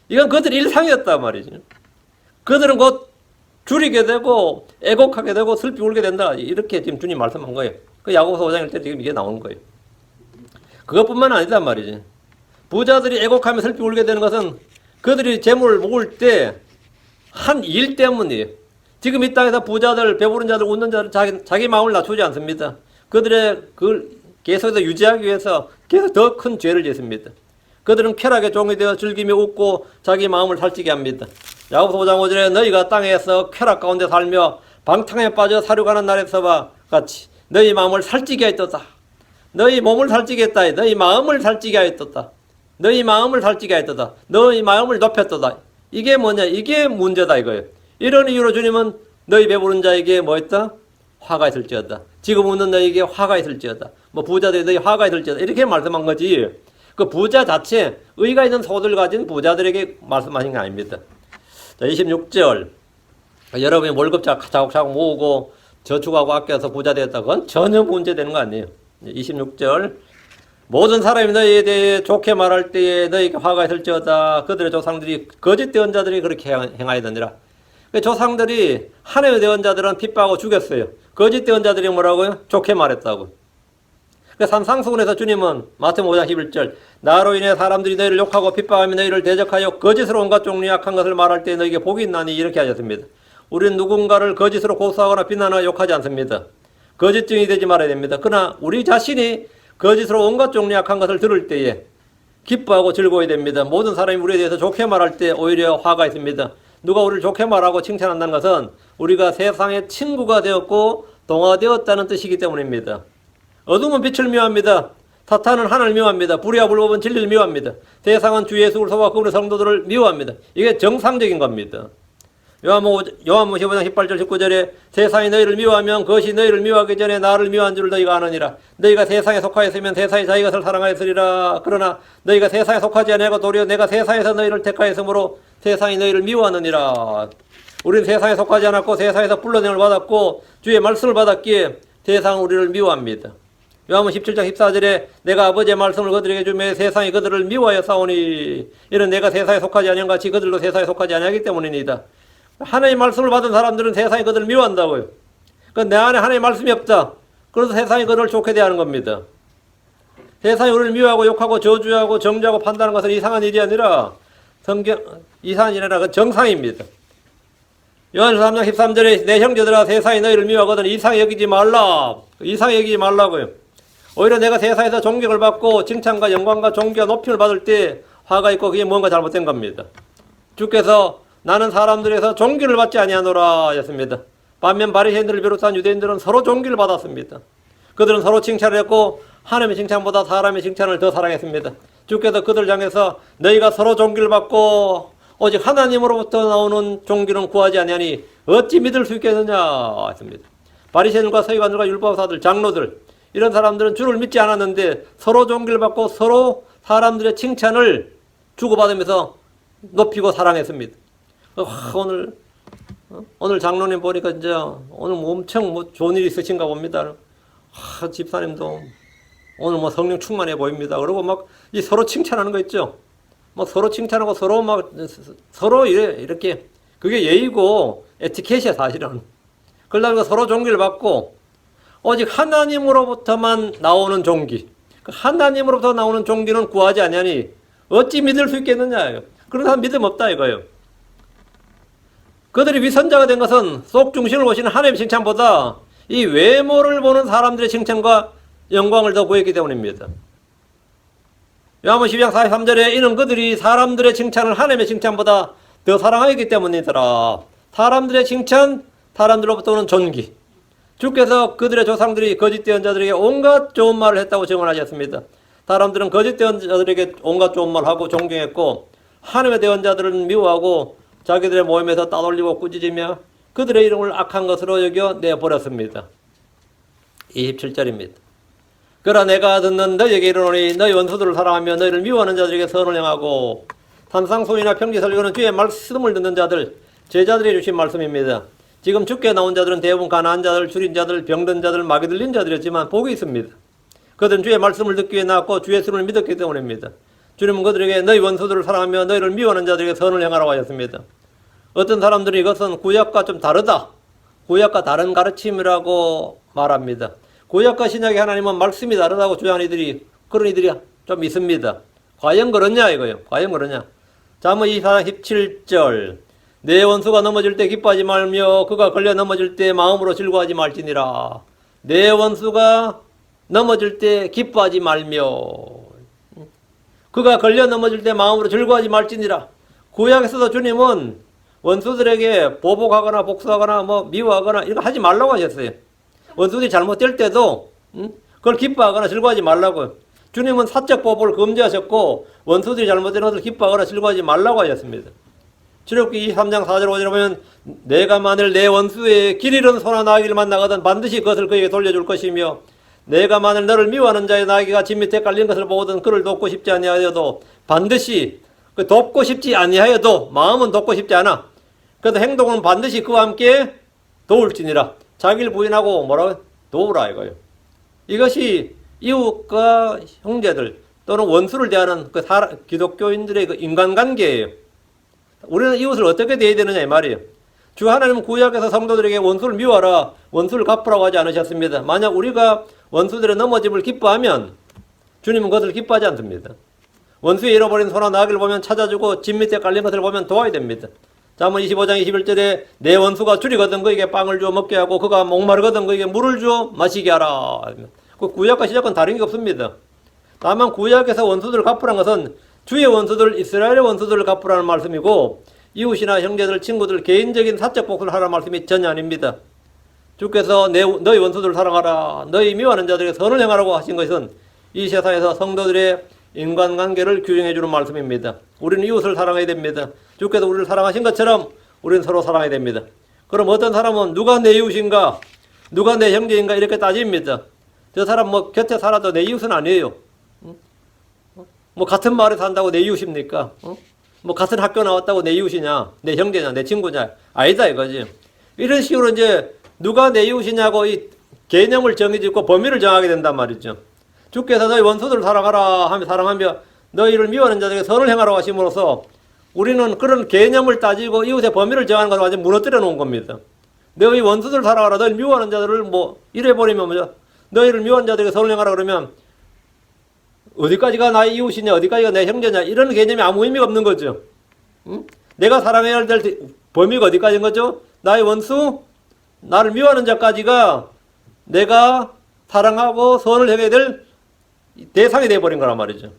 이건 그들의 일상이었단 말이죠. 그들은 곧 줄이게 되고 애곡하게 되고 슬피 울게 된다. 이렇게 지금 주님 말씀한 거예요. 그 야고보서 5장일 때 지금 이게 나오는 거예요. 그것뿐만 아니단 말이지. 부자들이 애곡하며 슬피 울게 되는 것은 그들이 재물을 모을 때 한 일 때문이에요. 지금 이 땅에서 부자들, 배부른 자들, 웃는 자들 자기 마음을 낮추지 않습니다. 그들의 그걸 계속해서 유지하기 위해서 계속 더 큰 죄를 짓습니다. 그들은 쾌락의 종이 되어 즐기며 웃고 자기 마음을 살찌게 합니다. 야고보서 5장 5절에 너희가 땅에서 쾌락 가운데 살며 방탕에 빠져 사륙하는 날에서와 같이 너희 마음을 살찌게 하였도다. 너희 몸을 살찌게 했다. 너희 마음을 살찌게 하였도다. 너희 마음을 살찌게 하였도다. 너희 마음을 높였도다. 이게 뭐냐? 이게 문제다 이거예요. 이런 이유로 주님은 너희 배부른 자에게 뭐 했다? 화가 있을지어다. 지금 웃는 너희에게 화가 있을지어다. 부자들이 너희 화가 있을지어다. 이렇게 말씀한 거지. 그 부자 자체, 의가 있는 소들 가진 부자들에게 말씀하신 게 아닙니다. 자, 26절. 여러분이 월급 차곡차곡 모으고 저축하고 아껴서 부자 되었다. 그건 전혀 문제되는 거 아니에요. 26절. 모든 사람이 너희에 대해 좋게 말할 때에 너희에게 화가 있을지어다. 그들의 조상들이 거짓 대언자들이 그렇게 행하였느니라. 조상들이 하나님의 대언자들은 핍박하고 죽였어요. 거짓 대언자들이 뭐라고요? 좋게 말했다고. 산상수훈에서 주님은 마태복음 5장 11절 나로 인해 사람들이 너희를 욕하고 핍박하며 너희를 대적하여 거짓으로 온갖 종류 악한 것을 말할 때 너희에게 복이 있나니 이렇게 하셨습니다. 우리는 누군가를 거짓으로 고소하거나 비난하거나 욕하지 않습니다. 거짓증이 되지 말아야 됩니다. 그러나 우리 자신이 거짓으로 온갖 종류 악한 것을 들을 때에 기뻐하고 즐거워야 됩니다. 모든 사람이 우리에 대해서 좋게 말할 때 오히려 화가 있습니다. 누가 우리를 좋게 말하고 칭찬한다는 것은 우리가 세상의 친구가 되었고 동화되었다는 뜻이기 때문입니다. 어둠은 빛을 미워합니다. 사탄은 하나님을 미워합니다. 불의와 불법은 진리를 미워합니다. 세상은 주 예수 그리스도와 그분의 성도들을 미워합니다. 이게 정상적인 겁니다. 요한복음 15장 18절 19절에 세상이 너희를 미워하면 그것이 너희를 미워하기 전에 나를 미워한 줄 너희가 아느니라. 너희가 세상에 속하였으면 세상이 자기 것을 사랑하였으리라. 그러나 너희가 세상에 속하지 아니하고 도리어 내가 세상에서 너희를 택하였으므로 세상이 너희를 미워하느니라. 우리는 세상에 속하지 않았고 세상에서 불러냄을 받았고 주의 말씀을 받았기에 세상은 우리를 미워합니다. 요한복음 17장 14절에 내가 아버지의 말씀을 그들에게 주며 세상이 그들을 미워하여 싸우니 이는 내가 세상에 속하지 아니한 같이 그들도 세상에 속하지 아니하기 때문이니이다. 하나님의 말씀을 받은 사람들은 세상이 그들을 미워한다고요. 내 안에 하나님의 말씀이 없다. 그래서 세상이 그들을 좋게 대하는 겁니다. 세상이 우리를 미워하고 욕하고 저주하고 정죄하고 판단하는 것은 이상한 일이 아니라 이상한 일이 아니라 그 정상입니다. 요한일서 3장 13절에 내 형제들아 세상이 너희를 미워하거든 이상히 여기지 말라. 이상히 여기지 말라고요. 오히려 내가 세상에서 존경을 받고 칭찬과 영광과 존귀와 높임을 받을 때 화가 있고 그게 뭔가 잘못된 겁니다. 주께서 나는 사람들에서 존귀를 받지 아니하노라 하셨습니다. 반면 바리새인들을 비롯한 유대인들은 서로 존귀를 받았습니다. 그들은 서로 칭찬을 했고 하나님의 칭찬보다 사람의 칭찬을 더 사랑했습니다. 주께서 그들 향해서 너희가 서로 존귀를 받고 오직 하나님으로부터 나오는 존귀는 구하지 아니하니 어찌 믿을 수 있겠느냐 했습니다. 바리새인들과 서기관들과 율법사들, 장로들 이런 사람들은 주를 믿지 않았는데 서로 존귀를 받고 서로 사람들의 칭찬을 주고받으면서 높이고 사랑했습니다. 오늘 장로님 보니까 이제 오늘 뭐 엄청 뭐 좋은 일이 있으신가 봅니다. 집사님도 오늘 뭐 성령 충만해 보입니다. 그리고 막 이 서로 칭찬하는 거 있죠. 막 서로 칭찬하고 서로 이렇게 그게 예의고 에티켓이야 사실은. 그러다 서로 존귀를 받고 오직 하나님으로부터만 나오는 존귀. 하나님으로부터 나오는 존귀는 구하지 아니하니 어찌 믿을 수 있겠느냐. 그런 사람 믿음 없다 이거예요. 그들이 위선자가 된 것은 속 중심을 보시는 하나님의 칭찬보다 이 외모를 보는 사람들의 칭찬과 영광을 더 구했기 때문입니다. 요한복음 12장 43절에 이는 그들이 사람들의 칭찬을 하나님의 칭찬보다 더 사랑하기 때문이더라. 사람들의 칭찬, 사람들로부터 오는 존귀. 주께서 그들의 조상들이 거짓된 자들에게 온갖 좋은 말을 했다고 증언하셨습니다. 사람들은 거짓된 자들에게 온갖 좋은 말을 하고 존경했고 하나님의 대언 자들은 미워하고 자기들의 모임에서 따돌리고 꾸짖으며 그들의 이름을 악한 것으로 여겨 내버렸습니다. 27절입니다. 그러나 내가 듣는 너희에게 이르노니 너희 원수들을 사랑하며 너희를 미워하는 자들에게 선을 행하고 산상수훈이나 평지설교는 주의 말씀을 듣는 자들 제자들이 주신 말씀입니다. 지금 죽게 나온 자들은 대부분 가난한 자들, 줄인 자들, 병든 자들, 마귀 들린 자들이었지만 복이 있습니다. 그들은 주의 말씀을 듣기 위해 나왔고 주의 수를 믿었기 때문입니다. 주님은 그들에게 너희 원수들을 사랑하며 너희를 미워하는 자들에게 선을 행하라고 하셨습니다. 어떤 사람들이 이것은 구약과 좀 다르다. 구약과 다른 가르침이라고 말합니다. 구약과 신약의 하나님은 말씀이 다르다고 주장하는 이들이 그런 이들이 좀 있습니다. 과연 그러냐 이거예요. 과연 그러냐. 잠언 24장 17절 내 원수가 넘어질 때 기뻐하지 말며 그가 걸려 넘어질 때 마음으로 즐거워하지 말지니라. 내 원수가 넘어질 때 기뻐하지 말며 그가 걸려 넘어질 때 마음으로 즐거워하지 말지니라. 구약에서도 주님은 원수들에게 보복하거나 복수하거나 뭐 미워하거나 이거 하지 말라고 하셨어요. 원수들이 잘못될 때도 그걸 기뻐하거나 즐거워하지 말라고요. 주님은 사적 보복을 금지하셨고 원수들이 잘못된 것을 기뻐하거나 즐거워하지 말라고 하셨습니다. 출애굽기 23장 4절 5절에 보면 내가 만일 내 원수의 길 잃은 소나 나귀를 만나거든 반드시 그것을 그에게 돌려줄 것이며 내가 만일 너를 미워하는 자의 나귀가 집 밑에 깔린 것을 보거든 그를 돕고 싶지 아니하여도 반드시 돕고 싶지 아니하여도 마음은 돕고 싶지 않아. 그래도 행동은 반드시 그와 함께 도울지니라. 자기를 부인하고 뭐라고? 도우라 이거예요. 이것이 이웃과 형제들 또는 원수를 대하는 기독교인들의 그 인간관계예요. 우리는 이웃을 어떻게 대해야 되느냐 이 말이에요. 주 하나님은 구약에서 성도들에게 원수를 미워하라, 원수를 갚으라고 하지 않으셨습니다. 만약 우리가 원수들의 넘어짐을 기뻐하면 주님은 그것을 기뻐하지 않습니다. 원수의 잃어버린 소나 나귀를 보면 찾아주고 집 밑에 깔린 것을 보면 도와야 됩니다. 잠언 25장 21절에 내 원수가 줄이거든 그에게 빵을 주어 먹게 하고 그가 목마르거든 그에게 물을 주어 마시게 하라. 그 구약과 신약은 다른 게 없습니다. 다만 구약에서 원수들을 갚으라는 것은 주의 원수들, 이스라엘의 원수들을 갚으라는 말씀이고 이웃이나 형제들, 친구들 개인적인 사적 복수를 하라는 말씀이 전혀 아닙니다. 주께서 너희 원수들을 사랑하라, 너희 미워하는 자들에게 선을 행하라고 하신 것은 이 세상에서 성도들의 인간관계를 규정해 주는 말씀입니다. 우리는 이웃을 사랑해야 됩니다. 주께서 우리를 사랑하신 것처럼 우리는 서로 사랑해야 됩니다. 그럼 어떤 사람은 누가 내 이웃인가, 누가 내 형제인가 이렇게 따집니다. 저 사람 뭐 곁에 살아도 내 이웃은 아니에요. 뭐 같은 마을에 산다고 내 이웃입니까? 뭐 같은 학교 나왔다고 내 이웃이냐, 내 형제냐, 내 친구냐? 아니다 이거지. 이런 식으로 이제 누가 내 이웃이냐고 이 개념을 정해짓고 범위를 정하게 된단 말이죠. 주께서 너희 원수들을 사랑하라 하며 사랑하며 너희를 미워하는 자들에게 선을 행하라고 하심으로써 우리는 그런 개념을 따지고 이웃의 범위를 정하는 것을 완전히 무너뜨려 놓은 겁니다. 너희 원수들을 사랑하라, 너희 미워하는 자들을 뭐 이래버리면 뭐죠? 너희를 미워하는 자들에게 선을 행하라 그러면 어디까지가 나의 이웃이냐, 어디까지가 내 형제냐 이런 개념이 아무 의미가 없는 거죠. 응? 내가 사랑해야 될 범위가 어디까지인 거죠? 나의 원수, 나를 미워하는 자까지가 내가 사랑하고 선을 행해야 될 대상이 되어버린 거란 말이죠.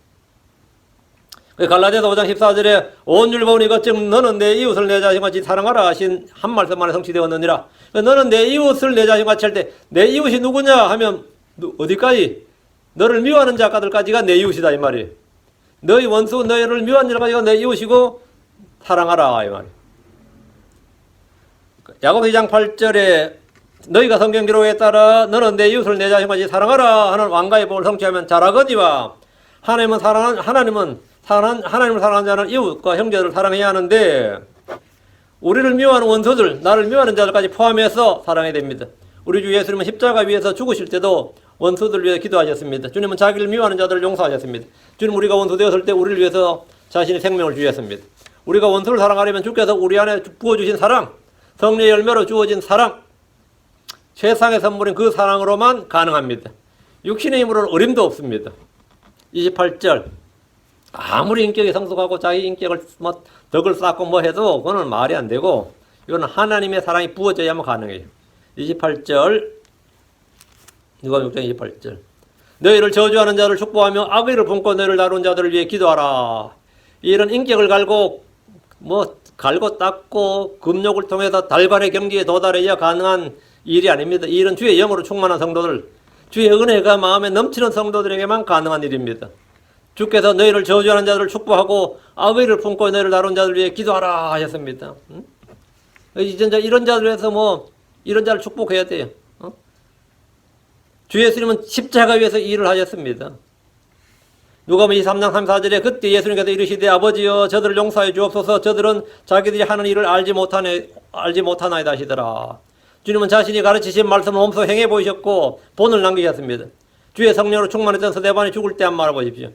갈라디아서 5장 14절에 온 율법은 이것즉 너는 내 이웃을 내 자신같이 사랑하라 하신 한 말씀 안에 성취되었느니라. 너는 내 이웃을 내 자신같이 할 때 내 이웃이 누구냐 하면 어디까지? 너를 미워하는 자까지가 내 이웃이다 이 말이에요. 너희 원수 너희를 미워하는 자까지가 내 이웃이고 사랑하라 이 말이에요. 야고보 2장 8절에 너희가 성경 기록에 따라 너는 내 이웃을 내 자신같이 사랑하라 하는 왕가의 복을 성취하면 잘하거니와 하나님은 하나님을 사랑하는 자는 이웃과 형제를 사랑해야 하는데 우리를 미워하는 원수들, 나를 미워하는 자들까지 포함해서 사랑해야 됩니다. 우리 주 예수님은 십자가 위에서 죽으실 때도 원수들을 위해 기도하셨습니다. 주님은 자기를 미워하는 자들을 용서하셨습니다. 주님 우리가 원수 되었을 때 우리를 위해서 자신의 생명을 주셨습니다. 우리가 원수를 사랑하려면 주께서 우리 안에 부어주신 사랑, 성령의 열매로 주어진 사랑, 최상의 선물인 그 사랑으로만 가능합니다. 육신의 힘으로는 어림도 없습니다. 28절 아무리 인격이 성숙하고 자기 인격을 덕을 쌓고 뭐 해도 그거는 말이 안 되고 이거는 하나님의 사랑이 부어져야만 가능해요. 28절 누가복음 6장 28절 너희를 저주하는 자를 축복하며 악의를 품고 너희를 다루는 자들을 위해 기도하라. 이런 인격을 갈고 갈고 닦고 금욕을 통해서 달관의 경지에 도달해야 가능한 일이 아닙니다. 이 일은 주의 영으로 충만한 성도들, 주의 은혜가 마음에 넘치는 성도들에게만 가능한 일입니다. 주께서 너희를 저주하는 자들을 축복하고 악의를 품고 너희를 다루는 자들을 위해 기도하라 하셨습니다. 이런 자들 위해서 이런 자를 축복해야 돼요. 주 예수님은 십자가 위에서 이 일을 하셨습니다. 누가복음 23장 34절에 그때 예수님께서 이르시되 아버지여 저들을 용서하여 주옵소서 저들은 자기들이 하는 일을 알지 못하나이다 하시더라. 주님은 자신이 가르치신 말씀을 몸소 행해 보이셨고 본을 남기셨습니다. 주의 성령으로 충만했던 스데반이 죽을 때 한 말을 보십시오.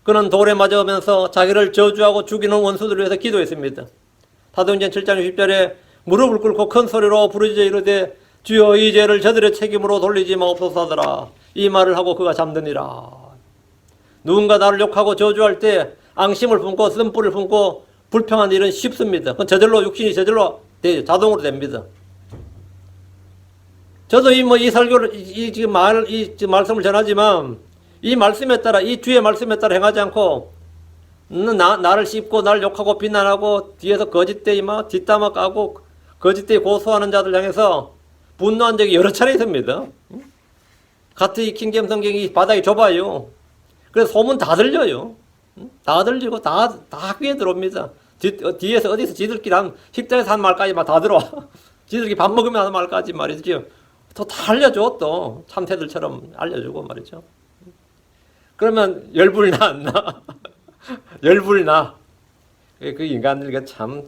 그는 돌에 맞으면서 자기를 저주하고 죽이는 원수들을 위해서 기도했습니다. 사도행전 7장 60절에 무릎을 꿇고 큰 소리로 부르짖어 이르되 주여 이 죄를 저들의 책임으로 돌리지 마옵소서 하더라. 이 말을 하고 그가 잠드니라. 누군가 나를 욕하고 저주할 때 앙심을 품고 쓴뿌리를 품고 불평한 일은 쉽습니다. 그건 저절로 육신이 저절로 돼요. 자동으로 됩니다. 저도 이 설교를 지금 말씀을 전하지만 이 말씀에 따라 이 주의 말씀에 따라 행하지 않고 나를 씹고 나를 욕하고 비난하고 뒤에서 거짓되이 뒷담화 까고 거짓되이 고소하는 자들 향해서 분노한 적이 여러 차례 있습니다. 같은 이 킹잼 성경이 바닥이 좁아요. 그래서 소문 다 들려요. 다 들리고 다 귀에 들어옵니다. 뒤에서 어디서 지들끼리 식당에서 한 말까지 다 들어와. 지들끼리 밥 먹으면 하는 말까지 말이죠. 또 다 알려줘. 또 참새들처럼 알려주고 말이죠. 그러면 열불 나 안 나? 열불 나. 그 인간들 참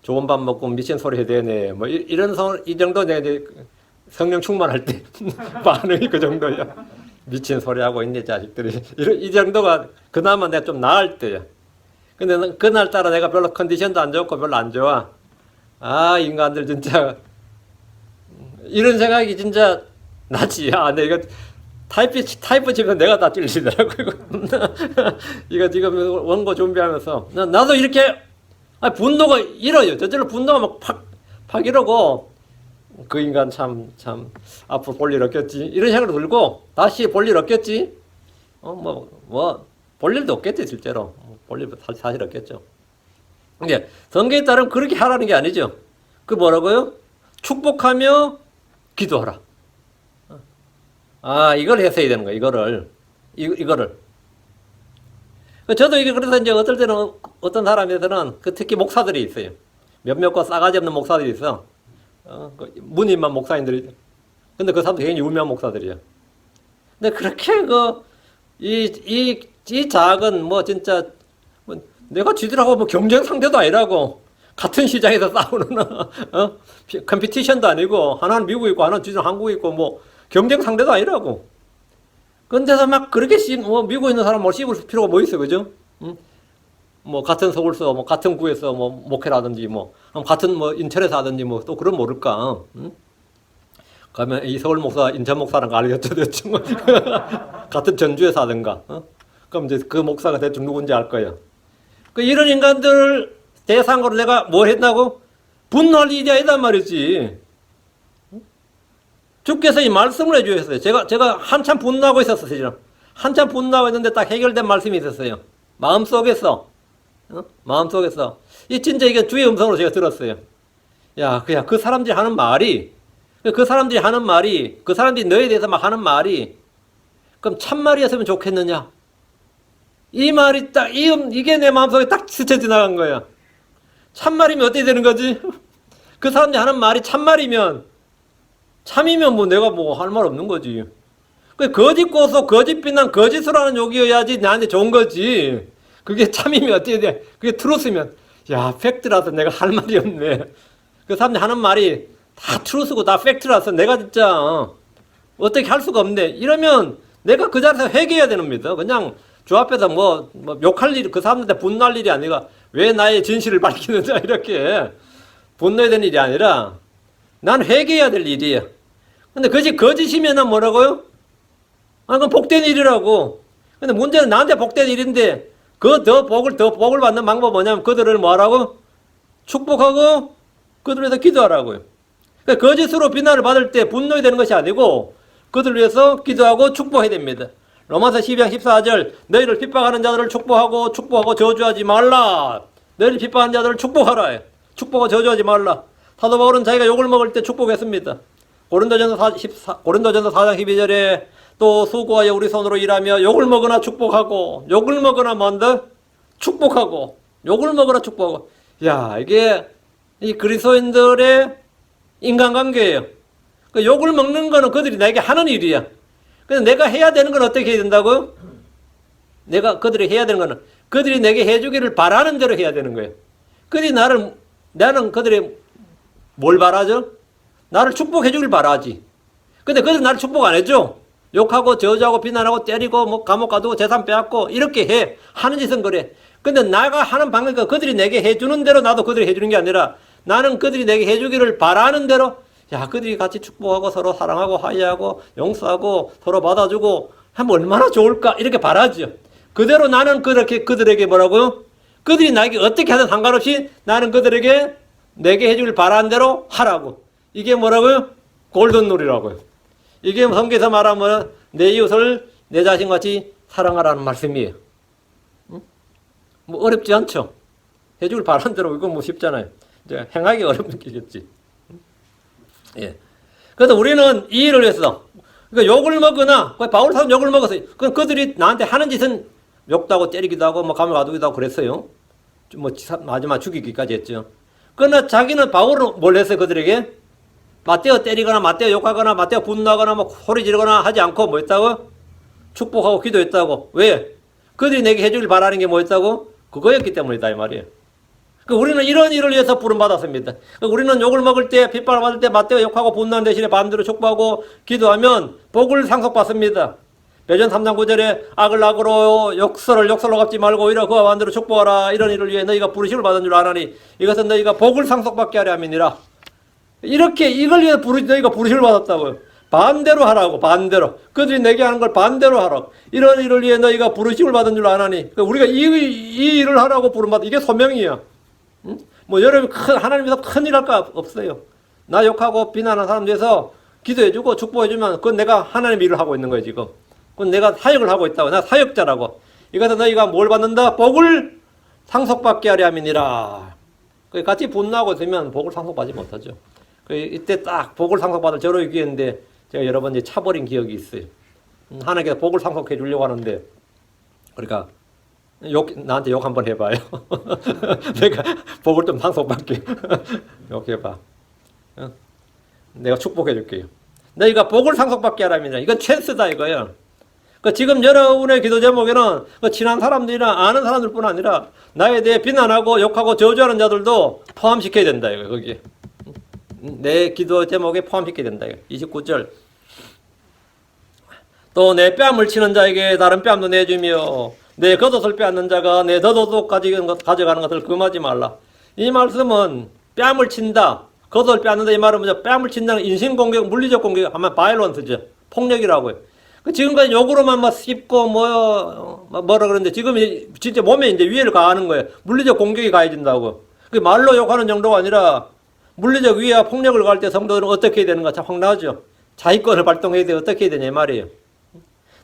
좋은 밥 먹고 미친 소리 해야 되네. 이 정도 이제 성령 충만할 때 반응이 그 정도야. 미친 소리 하고 있네 자식들이. 이 정도가 그나마 내가 좀 나을 때야. 근데 그날따라 내가 별로 컨디션도 안 좋고 별로 안 좋아. 인간들 진짜 이런 생각이 진짜 나지. 내가 타이프 치면 내가 다 찔리더라고. 이거 지금 원고 준비하면서 나도 이렇게 분노가 일어요. 저절로 분노가 팍 이러고 그 인간 참 앞으로 볼 일 없겠지. 이런 생각이 들고 다시 볼 일 없겠지. 볼 일도 없겠지 실제로. 볼 일도 사실 없겠죠. 근데 성경에 따르면 그렇게 하라는 게 아니죠. 그 뭐라고요? 축복하며 기도하라. 이걸 했어야 되는 거야. 이거를. 저도 이게 그래서 이제 어떨 때는 어떤 사람에서는 특히 목사들이 있어요. 몇몇과 싸가지 없는 목사들이 있어. 무늬만 목사님들이. 근데 그 사람도 굉장히 유명한 목사들이야. 근데 그렇게 이 작은 진짜 내가 지들하고 경쟁 상대도 아니라고. 같은 시장에서 싸우는 컴피티션도 아니고 하나는 미국에 있고 하나는 지들 한국에 있고 경쟁 상대도 아니라고. 근데서 막 그렇게 미국에 있는 사람 씹을 필요가 뭐 있어, 그죠? 같은 서울서, 같은 구에서 목회라든지, 같은 인천에서 하든지, 또 그런 모를까. 가면 이 서울 목사, 인천 목사랑 알겠죠, 대충. 같은 전주에서 하든가. 그럼 이제 그 목사가 대충 누군지 알 거야. 이런 인간들을 대상으로 내가 뭘 했다고? 분노할 일이 아니단 말이지. 주께서 이 말씀을 해주셨어요. 제가 한참 분노하고 있었어요, 지금. 한참 분노하고 있는데 딱 해결된 말씀이 있었어요. 마음속에서. 진짜 이게 주의 음성으로 제가 들었어요. 그냥 그 사람들이 하는 말이, 그 사람들이 너에 대해서 막 하는 말이, 그럼 참말이었으면 좋겠느냐? 이 말이 이게 내 마음속에 딱 스쳐 지나간 거야. 참말이면 어떻게 되는 거지? 그 사람들이 하는 말이 참말이면, 참이면 내가 할 말 없는 거지. 그 거짓 고소, 거짓 비난, 거짓으로 하는 욕이어야지 나한테 좋은 거지. 그게 참이면 어떻게 돼? 그게 트루스면, 야, 팩트라서 내가 할 말이 없네. 그 사람들 하는 말이 다 트루스고 다 팩트라서 내가 진짜 어떻게 할 수가 없네. 이러면 내가 그 자리에서 회개해야 되는 겁니다. 그냥 주 앞에서 뭐 욕할 일, 그 사람들한테 분노할 일이 아니라 왜 나의 진실을 밝히느냐 이렇게 분노해야 되는 일이 아니라 난 회개해야 될 일이에요. 근데 그것이 거짓이면 뭐라고요? 아, 그건 복된 일이라고. 근데 문제는 나한테 복된 일인데 그 더 복을 받는 방법은 뭐냐면 그들을 뭐하라고? 축복하고 그들을 위해서 기도하라고요. 그러니까 거짓으로 비난을 받을 때 분노해야 되는 것이 아니고 그들을 위해서 기도하고 축복해야 됩니다. 로마서 12장 14절 너희를 핍박하는 자들을 축복하고 저주하지 말라. 너희를 핍박하는 자들을 축복하라. 축복하고 저주하지 말라. 사도 바울은 자기가 욕을 먹을 때 축복했습니다. 고린도전서 4장 12절에 또 수고하여 우리 손으로 일하며 욕을 먹으나 축복하고 욕을 먹으나 뭔다? 축복하고 욕을 먹으나 축복하고. 야, 이게 이 그리스도인들의 인간관계예요. 그 욕을 먹는 거는 그들이 나에게 하는 일이야. 근데 내가 해야 되는 건 어떻게 해야 된다고요? 내가 그들이 해야 되는 거는 그들이 내게 해주기를 바라는 대로 해야 되는 거예요. 그들이 나는 그들이 뭘 바라죠? 나를 축복해 주길 바라지. 근데 그들은 나를 축복 안 해줘. 욕하고 저주하고 비난하고 때리고 뭐 감옥 가두고 재산 빼앗고 이렇게 해. 하는 짓은 그래. 근데 내가 하는 방법은 그들이 내게 해주는 대로 나도 그들이 해주는 게 아니라 나는 그들이 내게 해주기를 바라는 대로 야, 그들이 같이 축복하고 서로 사랑하고 화해하고 용서하고 서로 받아주고 하면 얼마나 좋을까 이렇게 바라죠. 그대로 나는 그들에게 뭐라고요? 그들이 나에게 어떻게 하든 상관없이 나는 그들에게 내게 해주길 바라는 대로 하라고. 이게 뭐라고요? 골든룰이라고요. 이게 성경에서 말하면 내 이웃을 내 자신같이 사랑하라는 말씀이에요. 뭐 어렵지 않죠? 해주길 바라는 대로 이건 뭐 쉽잖아요. 이제 행하기 어려운 게겠지. 예. 그래서 우리는 이 일을 위해서 그러니까 욕을 먹거나 바울 사람 욕을 먹었어요. 그들이 나한테 하는 짓은 욕도 하고 때리기도 하고 뭐 감옥 가두기도 하고 그랬어요. 뭐 마지막 죽이기까지 했죠. 그러나 자기는 바울은 뭘 했어요? 그들에게 맞대어 때리거나 맞대어 욕하거나 맞대어 분노하거나 뭐 소리 지르거나 하지 않고 뭐 했다고? 축복하고 기도했다고. 왜? 그들이 내게 해주길 바라는 게 뭐였다고? 그거였기 때문이다 이 말이에요. 우리는 이런 일을 위해서 부름받았습니다. 우리는 욕을 먹을 때, 핍박을 받을 때 맞대어 욕하고 분노한 대신에 반대로 축복하고 기도하면 복을 상속받습니다. 베드로 3장 9절에 악을 악으로 욕설을 욕설로 갚지 말고 오히려 그와 반대로 축복하라. 이런 일을 위해 너희가 부르심을 받은 줄 아나니 이것은 너희가 복을 상속받게 하려 함이니라. 이렇게 이걸 위해 너희가 부르심을 받았다고요. 반대로 하라고. 반대로. 그들이 내게 하는 걸 반대로 하라고. 이런 일을 위해 너희가 부르심을 받은 줄 아나니 우리가 이 일을 하라고 부름받아. 이게 소명이야. 응? 뭐 여러분 하나님께서 큰일 할 거 없어요. 나 욕하고 비난하는 사람 위해서 기도해주고 축복해주면 그건 내가 하나님 일을 하고 있는 거예요 지금. 그건 내가 사역을 하고 있다고. 나 사역자라고. 이것은 너희가 뭘 받는다? 복을 상속받게 하려 함이니라. 같이 분노하고 있으면 복을 상속받지 못하죠. 이때 딱 복을 상속받을 저로 기회인데 제가 여러 번 차버린 기억이 있어요. 하나님께서 복을 상속해 주려고 하는데 그러니까 나한테 욕 한번 해봐요. 내가 복을 좀 상속받게. 욕해봐. 내가 축복해 줄게요. 너희가 복을 상속받게 하라면 이건 찬스다 이거야. 지금 여러분의 기도 제목에는 친한 사람들이나 아는 사람들뿐 아니라 나에 대해 비난하고 욕하고 저주하는 자들도 포함시켜야 된다 이거 거기에. 내 기도 제목에 포함시켜야 된다 이거. 29절. 또 내 뺨을 치는 자에게 다른 뺨도 내주며 내 겉옷을 빼앗는 자가 내 겉옷도 가져가는 것을 금하지 말라. 이 말씀은 뺨을 친다, 겉옷을 빼앗는다 이 말은 뭐죠? 뺨을 친다는 인신공격, 물리적 공격, 아마 바이런스죠. 폭력이라고요. 지금까지 욕으로만 막 씹고 뭐라 그러는데 지금 진짜 몸에 이제 위해를 가하는 거예요. 물리적 공격이 가해진다고. 그 말로 욕하는 정도가 아니라 물리적 위해와 폭력을 가할 때 성도들은 어떻게 해야 되는가 참 황당하죠. 자위권을 발동해야 돼 어떻게 해야 되냐 이 말이에요.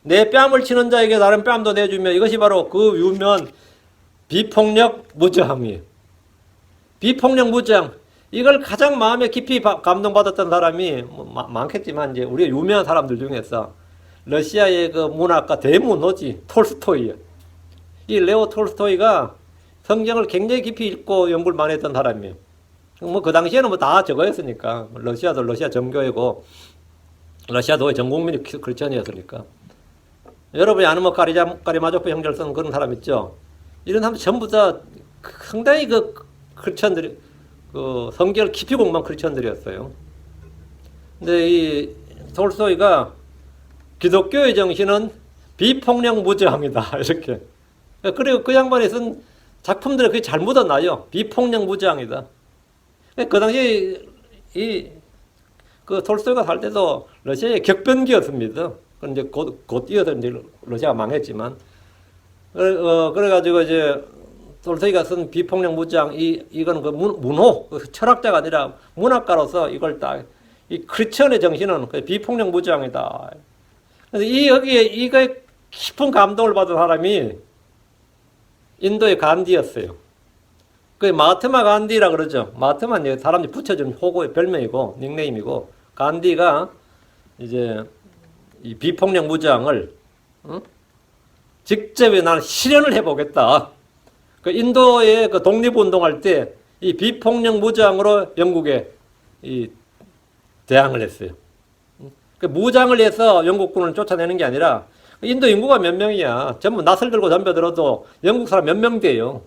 내 뺨을 치는 자에게 다른 뺨도 내주며 이것이 바로 그 유명한 비폭력 무저항이에요. 비폭력 무저항. 이걸 가장 마음에 깊이 감동받았던 사람이 많겠지만 이제 우리가 유명한 사람들 중에서 러시아의 그 문학가 대문호지 톨스토이예요. 이 레오 톨스토이가 성경을 굉장히 깊이 읽고 연구를 많이 했던 사람이에요. 뭐 그 당시에는 뭐 다 저거였으니까 러시아도 러시아 정교회고 러시아도 전 국민이 크리스천이었으니까. 여러분이 아는 뭐 까리마조프 형제를 쓰는 그런 사람 있죠. 이런 사람 전부 다 상당히 그 크리스천들이 그 성경을 깊이 공부한 크리스천들이었어요. 근데 이 톨스토이가 기독교의 정신은 비폭력 무저항이다 이렇게. 그리고 그 양반이 쓴 작품들이 그게 잘 묻어나요. 비폭력 무저항이다. 그 당시 그 톨스토이가 살 때도 러시아의 격변기였습니다. 이제 곧 이어서 이제 러시아가 망했지만, 그래가지고 이제 톨스토이가 쓴 비폭력 무저항 이거는 그 문호 그 철학자가 아니라 문학가로서 이걸 딱 이 크리스천의 정신은 그 비폭력 무저항이다. 그래서 여기에 이거에 깊은 감동을 받은 사람이 인도의 간디였어요. 그 마하트마 간디라 그러죠. 마하트마는 사람들이 붙여준 호구의 별명이고 닉네임이고, 간디가 이제 이 비폭력 무저항을 직접 나는 실현을 해보겠다. 그 인도의 그 독립운동할 때 이 비폭력 무저항으로 영국에 이 대항을 했어요. 그 무장을 해서 영국군을 쫓아내는 게 아니라, 인도 인구가 몇 명이야. 전부 낫을 들고 덤벼들어도 영국 사람 몇 명 돼요.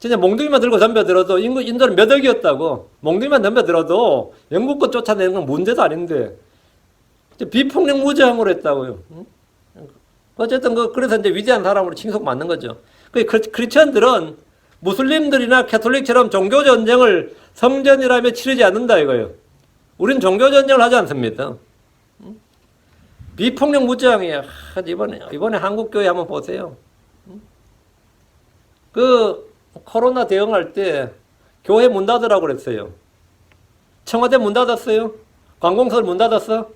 진짜 몽둥이만 들고 덤벼들어도 인도는 몇 억이었다고. 몽둥이만 덤벼들어도 영국군 쫓아내는 건 문제도 아닌데 비폭력 무저항으로 했다고요. 어쨌든 그래서 이제 위대한 사람으로 칭송받는 거죠. 그 크리스천들은 무슬림들이나 캐톨릭처럼 종교 전쟁을 성전이라며 치르지 않는다 이거예요. 우린 종교 전쟁을 하지 않습니다. 비폭력 무저항이야. 이번에 한국 교회 한번 보세요. 그 코로나 대응할 때 교회 문 닫으라고 그랬어요. 청와대 문 닫았어요. 관공서울 문 닫았어?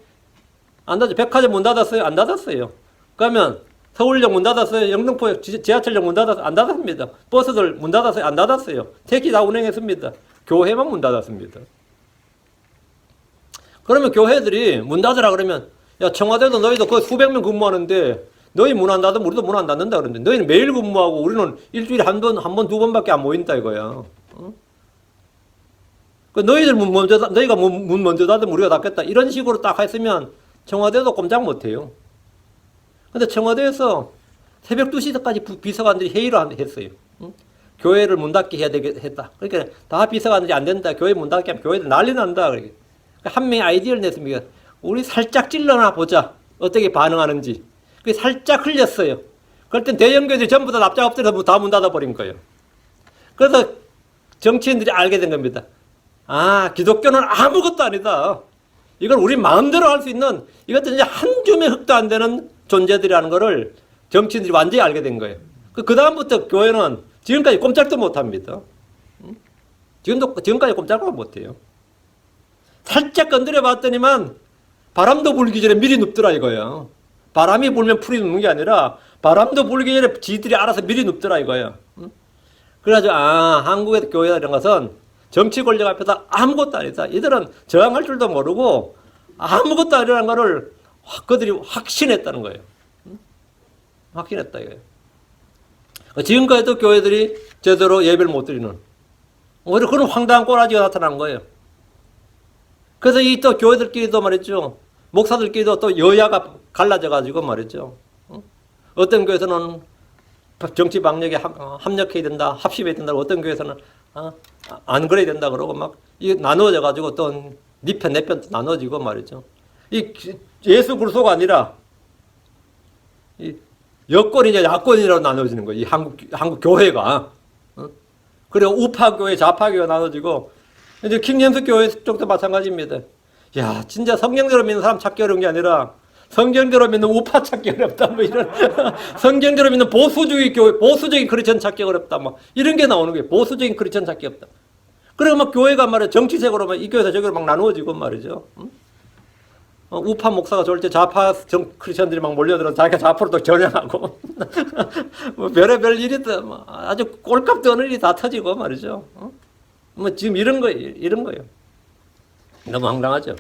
안 닫았어요. 백화점 문 닫았어요? 안 닫았어요. 그러면 서울역 문 닫았어요. 영등포역 지하철역 문 닫았어요? 안 닫았습니다. 버스들 문 닫았어요? 안 닫았어요. 택시 다 운행했습니다. 교회만 문 닫았습니다. 그러면 교회들이 문 닫으라 그러면, 야, 청와대도 너희도 거의 수백 명 근무하는데 너희 문 안 닫으면 우리도 문 안 닫는다 그러는데, 너희는 매일 근무하고 우리는 일주일에 한 번, 두 번밖에 안 모인다 이거야. 그 너희가 문 먼저 닫으면 우리가 닫겠다. 이런 식으로 딱 했으면 청와대도 꼼짝 못 해요. 근데 청와대에서 새벽 2시까지 비서관들이 회의를 했어요. 교회를 문 닫게 해야 되겠다. 그러니까 다 비서관들이 안 된다. 교회 문 닫게 하면 교회들 난리 난다. 그러니까 한 명이 아이디어를 냈습니다. 우리 살짝 찔러나 보자. 어떻게 반응하는지. 그게 살짝 흘렸어요. 그럴 땐 대형교회들이 전부 다 납작 엎드려서 다 문 닫아버린 거예요. 그래서 정치인들이 알게 된 겁니다. 아, 기독교는 아무것도 아니다. 이걸 우리 마음대로 할 수 있는, 이것도 이제 한 줌의 흙도 안 되는 존재들이라는 거를 정치인들이 완전히 알게 된 거예요. 그 다음부터 교회는 지금까지 꼼짝도 못 합니다. 지금까지 꼼짝도 못 해요. 살짝 건드려 봤더니만 바람도 불기 전에 미리 눕더라 이거야. 바람이 불면 풀이 눕는 게 아니라 바람도 불기 전에 지들이 알아서 미리 눕더라 이거야. 그래가지고 한국의 교회다 이런 것은 정치 권력 앞에서 아무것도 아니다. 이들은 저항할 줄도 모르고 아무것도 아니라는 거를 그들이 확신했다는 거예요. 확신했다 이거예요. 지금까지도 교회들이 제대로 예배를 못 드리는, 오히려 그런 황당한 꼬라지가 나타난 거예요. 그래서 이 또 교회들끼리도 말이죠. 목사들끼리도 또 여야가 갈라져가지고 말이죠. 어떤 교회에서는 정치 방역에 합력해야 된다, 합심해야 된다. 어떤 교회에서는 안 그래야 된다 그러고 막 이게 나누어져가지고 또 네 편 내 편 나눠지고 말이죠. 이 예수 그리스도가 아니라 이 여권이냐 야권이라고 나눠지는 거예요. 이 한국 교회가. 그리고 우파 교회, 좌파 교회가 나눠지고, 이제 킹제임스 교회 쪽도 마찬가지입니다. 야, 진짜 성경대로 믿는 사람 찾기 어려운 게 아니라 성경대로 믿는 우파 찾기 어렵다. 뭐 이런 성경대로 믿는 보수주의 교회, 보수적인 크리스천 찾기 어렵다. 뭐 이런 게 나오는 거예요. 보수적인 크리스천 찾기 어렵다. 그리고 막 교회가 말이야 정치색으로 막 이 교회에서 저기로 막 나누어지고 말이죠. 우파 목사가 좋을 때 좌파 크리스천들이 막 몰려들어 자기가 좌파로 또 겨냥하고 뭐 별의별 일이 뭐 아주 꼴값도 어느 일이 다 터지고 말이죠. 뭐 지금 이런 거예요. 너무 황당하죠.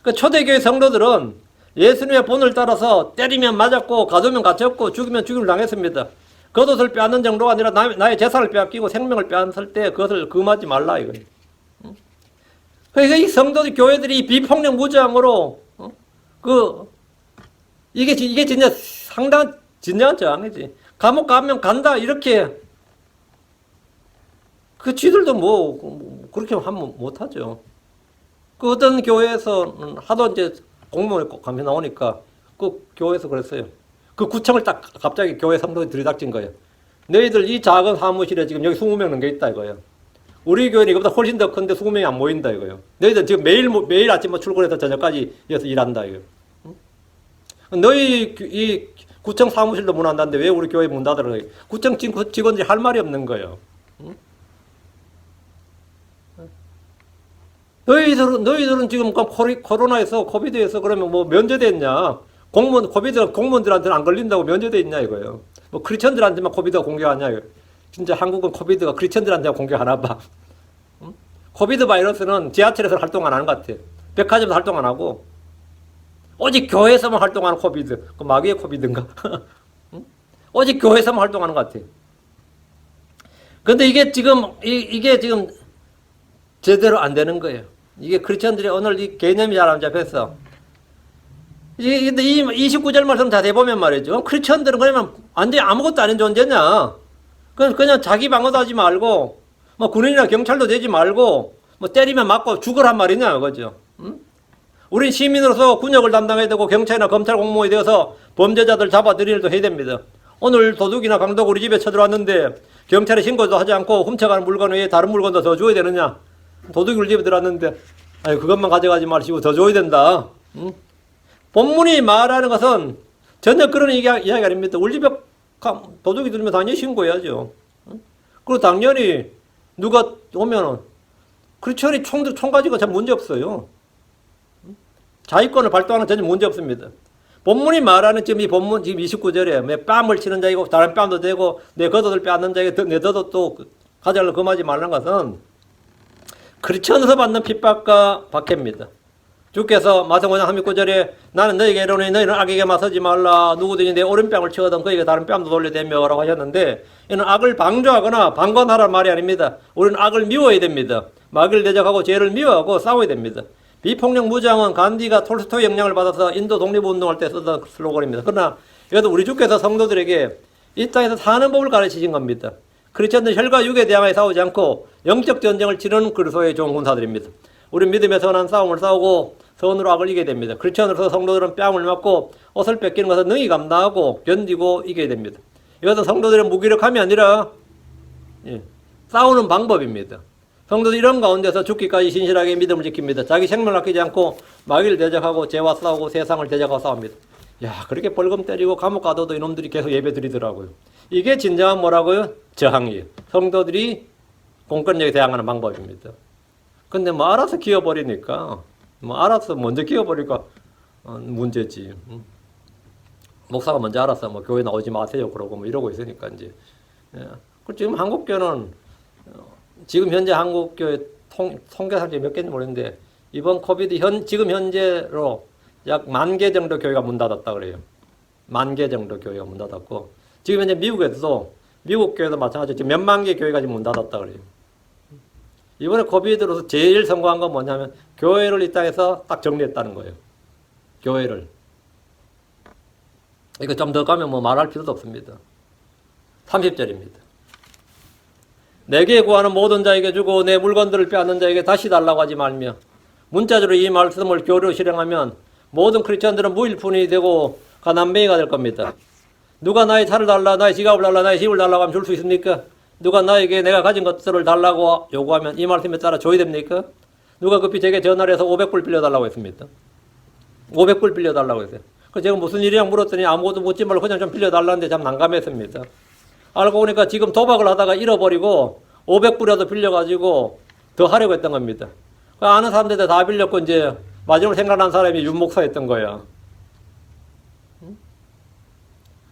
그 초대교회 성도들은 예수님의 본을 따라서 때리면 맞았고 가두면 갇혔고 죽이면 죽임을 당했습니다. 겉옷을 빼앗는 정도가 아니라 나의 재산을 빼앗기고 생명을 빼앗을 때 그것을 금하지 말라 이거예요. 그러니까 이 성도들 교회들이 비폭력 무저항으로 그, 이게 진짜 상당한 진정한 저항이지. 감옥 가면 간다, 이렇게. 그 쥐들도 그렇게 하면 못하죠. 그 어떤 교회에서 하도 이제 공무원이 감이 나오니까 그 교회에서 그랬어요. 그 구청을 딱 갑자기 교회 성도들이 들이닥친 거예요. 너희들 이 작은 사무실에 지금 여기 20명 넘게 있다 이거예요. 우리 교회는 이거보다 훨씬 더 큰데 20명이 안 모인다 이거예요. 너희들 지금 매일 아침 출근해서 저녁까지 여기서 일한다 이거예요. 너희 이 구청 사무실도 문 안 닫는데 왜 우리 교회 문 닫으라고 해요? 구청 직원들이 할 말이 없는 거예요. 너희들은 지금 코로나에서 코비드에서 그러면 뭐 면제됐냐? 공무원들한테는 안 걸린다고 면제돼 있냐 이거예요. 뭐 크리스천들한테만 코비드가 공개하냐 이거. 진짜 한국은 코비드가 크리스천들한테만 공개하나 봐. 응? 코비드 바이러스는 지하철에서 활동 안 하는 것 같아. 백화점에서 활동 안 하고 오직 교회에서만 활동하는 코비드. 그 마귀의 코비드인가? 응? 오직 교회에서만 활동하는 것 같아. 근데 이게 지금 제대로 안 되는 거예요. 이게 크리스천들이 오늘 이 개념이 잘 안 잡혔어. 근데 이 29절 말씀 자세히 보면 말이죠. 크리스천들은 그러면 완전히 아무것도 아닌 존재냐? 그냥 자기 방어도 하지 말고, 뭐 군인이나 경찰도 되지 말고, 뭐 때리면 맞고 죽으란 말이냐, 그죠? 응? 우린 시민으로서 군역을 담당해야 되고, 경찰이나 검찰 공무원이 되어서 범죄자들 잡아들이는 일도 해야 됩니다. 오늘 도둑이나 강도가 우리 집에 쳐들어왔는데, 경찰에 신고도 하지 않고 훔쳐가는 물건 외에 다른 물건도 더 줘야 되느냐? 도둑이 우리 집에 들어왔는데, 아니, 그것만 가져가지 마시고 더 줘야 된다. 응? 본문이 말하는 것은 전혀 그런 이야기 아닙니다. 우리 집에 도둑이 들면 당연히 신고해야죠. 그리고 당연히 누가 오면은 크리스천이 총 가지고 참 문제 없어요. 자위권을 발동하는 전혀 문제 없습니다. 본문이 말하는 지금 이 본문 지금 29절에 뺨을 치는 자이고 다른 뺨도 되고 내 겉옷을 빼앗는 자에게 내 겉옷도 가져가려고 금하지 말라는 것은 크리스천에서 받는 핍박과 박해입니다. 주께서 마태복음 5장 39절에 나는 너희에게 이르노니 너희는 악에게 맞서지 말라. 누구든지 내 오른뺨을 치거든 그에게 다른 뺨도 돌려대며 라고 하셨는데 이는 악을 방조하거나 방관하라는 말이 아닙니다. 우리는 악을 미워야 됩니다. 마귀를 대적하고 죄를 미워하고 싸워야 됩니다. 비폭력 무장은 간디가 톨스토이 영향을 받아서 인도 독립운동할 때 쓰던 슬로건입니다. 그러나 이것도 우리 주께서 성도들에게 이 땅에서 사는 법을 가르치신 겁니다. 크리스천들 혈과 육에 대항하여 싸우지 않고 영적 전쟁을 치르는 그리스도의 좋은 군사들입니다. 우리는 믿음의 선한 싸움을 싸우고 선으로 악을 이겨야 됩니다. 크리스천으로서 성도들은 뺨을 맞고 옷을 뺏기는 것을 능히 감당하고 견디고 이겨야 됩니다. 이것은 성도들의 무기력함이 아니라 싸우는 방법입니다. 성도들 이런 가운데서 죽기까지 신실하게 믿음을 지킵니다. 자기 생명을 아끼지 않고 마귀를 대적하고 죄와 싸우고 세상을 대적하고 싸웁니다. 야, 그렇게 벌금 때리고 감옥 가둬도 이놈들이 계속 예배 드리더라고요. 이게 진정한 뭐라고요? 저항이에요. 성도들이 공권력에 대항하는 방법입니다. 근데 뭐 알아서 기어버리니까 알아서 먼저 기어버리니까 문제지. 목사가 먼저 알아서 뭐 교회 나오지 마세요 그러고 뭐 이러고 있으니까 이제. 지금 한국교는 지금 현재 한국교회 통계상지 몇 개인지 모르겠는데 이번 코비드 지금 현재로 약 10,000개 정도 교회가 문 닫았다 그래요. 10,000개 정도 교회가 문 닫았고 지금 현재 미국에서도 미국 교회도 마찬가지로 지금 몇만 개 교회가 지금 문 닫았다 그래요. 이번에 코비드로서 제일 성공한 건 뭐냐면 교회를 이 땅에서 딱 정리했다는 거예요. 교회를. 이거 좀 더 가면 뭐 말할 필요도 없습니다. 30절입니다. 내게 구하는 모든 자에게 주고 내 물건들을 빼앗는 자에게 다시 달라고 하지 말며 문자적으로 이 말씀을 교류로 실행하면 모든 크리스천들은 무일푼이 되고 가난뱅이가 될 겁니다. 누가 나의 차를 달라, 나의 지갑을 달라, 나의 집을 달라고 하면 줄 수 있습니까? 누가 나에게 내가 가진 것들을 달라고 요구하면 이 말씀에 따라 줘야 됩니까? 누가 급히 제게 전화를 해서 500불 빌려달라고 했습니다. 500불 빌려달라고 했어요. 그래서 제가 무슨 일이냐 물었더니 아무것도 묻지 말고 그냥 좀 빌려달라는데 참 난감했습니다. 알고 보니까 지금 도박을 하다가 잃어버리고 500불이라도 빌려가지고 더 하려고 했던 겁니다. 아는 사람들한테 다 빌렸고 이제 마지막으로 생각난 사람이 윤 목사였던 거야.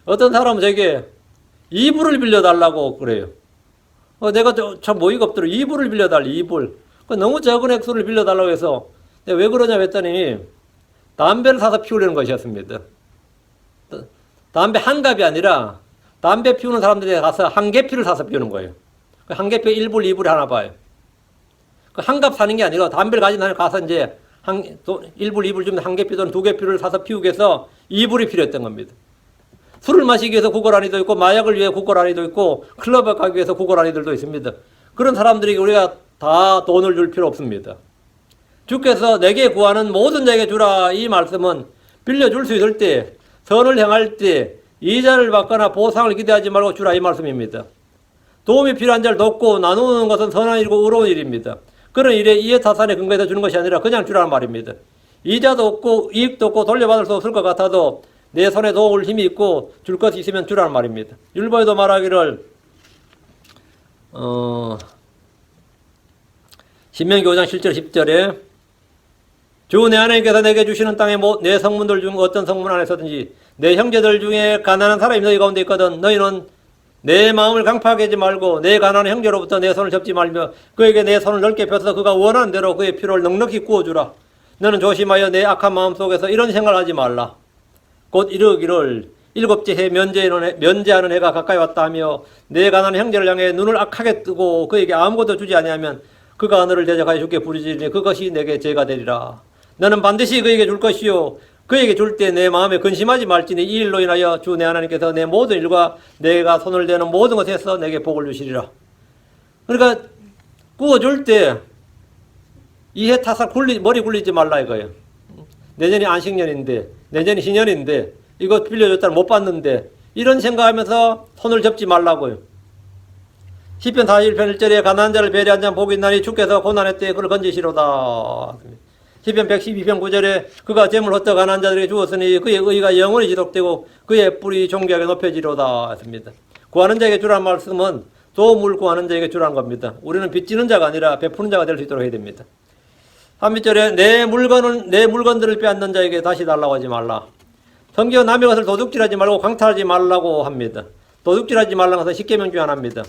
어떤 사람은 제게 2불을 빌려달라고 그래요. 내가 참 어이가 없더라. 2불을 빌려달라, 2불. 너무 적은 액수를 빌려달라고 해서 내가 왜 그러냐 했더니 담배를 사서 피우려는 것이었습니다. 담배 한 갑이 아니라 담배 피우는 사람들에 가서 한 개피를 사서 피우는 거예요. 한 개피 1불, 2불 하나 봐요. 한 갑 사는 게 아니라 담배를 가진 사람이 가서 이제 1불, 2불 주면 한 개 피 또는 두 개 피를 사서 피우기 위해서 2불이 필요했던 겁니다. 술을 마시기 위해서 구걸하니도 있고, 마약을 위해 구걸하니도 있고, 클럽에 가기 위해서 구걸하니들도 있습니다. 그런 사람들에게 우리가 다 돈을 줄 필요 없습니다. 주께서 내게 구하는 모든 자에게 주라, 이 말씀은 빌려줄 수 있을 때, 선을 행할 때 이자를 받거나 보상을 기대하지 말고 주라, 이 말씀입니다. 도움이 필요한 자를 돕고 나누는 것은 선한 일이고 의로운 일입니다. 그런 일에 이해타산에 근거해서 주는 것이 아니라 그냥 주라는 말입니다. 이자도 없고 이익도 없고 돌려받을 수 없을 것 같아도 내 손에 도울 힘이 있고 줄 것이 있으면 주라는 말입니다. 율법에도 말하기를 신명기 5장 7절 10절에 주 내 하나님께서 내게 주시는 땅에 내 성문들 중 어떤 성문 안에서든지 내 형제들 중에 가난한 사람이 너희 가운데 있거든 너희는 내 마음을 강팍하게 하지 말고 내 가난한 형제로부터 내 손을 접지 말며 그에게 내 손을 넓게 펴서 그가 원하는 대로 그의 필요를 넉넉히 구워주라. 너는 조심하여 내 악한 마음 속에서 이런 생각을 하지 말라. 곧 이르기를 일곱째 해 면제하는 해가 가까이 왔다 하며 내 가난한 형제를 향해 눈을 악하게 뜨고 그에게 아무것도 주지 아니하면 그가 너를 대적하여 죽게 부르짖으니 그것이 내게 죄가 되리라. 너는 반드시 그에게 줄 것이요 그에게 줄 때 내 마음에 근심하지 말지니 이 일로 인하여 주 내 하나님께서 내 모든 일과 내가 손을 대는 모든 것에서 내게 복을 주시리라. 그러니까 구워줄 때 이해 타살 머리 굴리지 말라 이거예요. 내년이 안식년인데 내년이 신년인데 이거 빌려줬다는 못 받는데 이런 생각하면서 손을 접지 말라고요. 시편 41편 1절에 가난한 자를 배려한 자는 복이 있나니 주께서 고난의 때에 그를 건지시로다. 시편 112편 9절에 그가 재물 헛되어 가난한 자들에게 주었으니 그의 의가 영원히 지속되고 그의 뿔이 존귀하게 높여지로다 했습니다. 구하는 자에게 주라는 말씀은 도움을 구하는 자에게 주라는 겁니다. 우리는 빚지는 자가 아니라 베푸는 자가 될 수 있도록 해야 됩니다. 3절에 내 물건들을 빼앗는 자에게 다시 달라고 하지 말라. 성경 남의 것을 도둑질하지 말고 강탈하지 말라고 합니다. 도둑질하지 말라는 것은 십계명 중 하나입니다.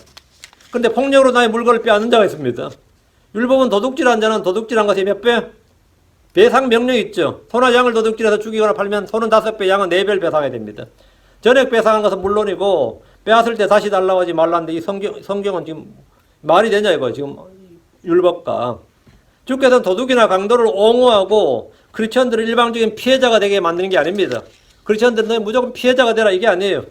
그런데 폭력으로 나의 물건을 빼앗는 자가 있습니다. 율법은 도둑질한 자는 도둑질한 것이 몇 배? 배상 명령이 있죠. 소나 양을 도둑질해서 죽이거나 팔면 소는 5배, 양은 4배를 배상해야 됩니다. 전액 배상한 것은 물론이고 빼앗을 때 다시 달라고 하지 말라는데 이 성경은 지금 말이 되냐 이거 지금 율법과 주께서는 도둑이나 강도를 옹호하고 크리스천들을 일방적인 피해자가 되게 만드는 게 아닙니다. 크리스천들은 무조건 피해자가 되라 이게 아니에요.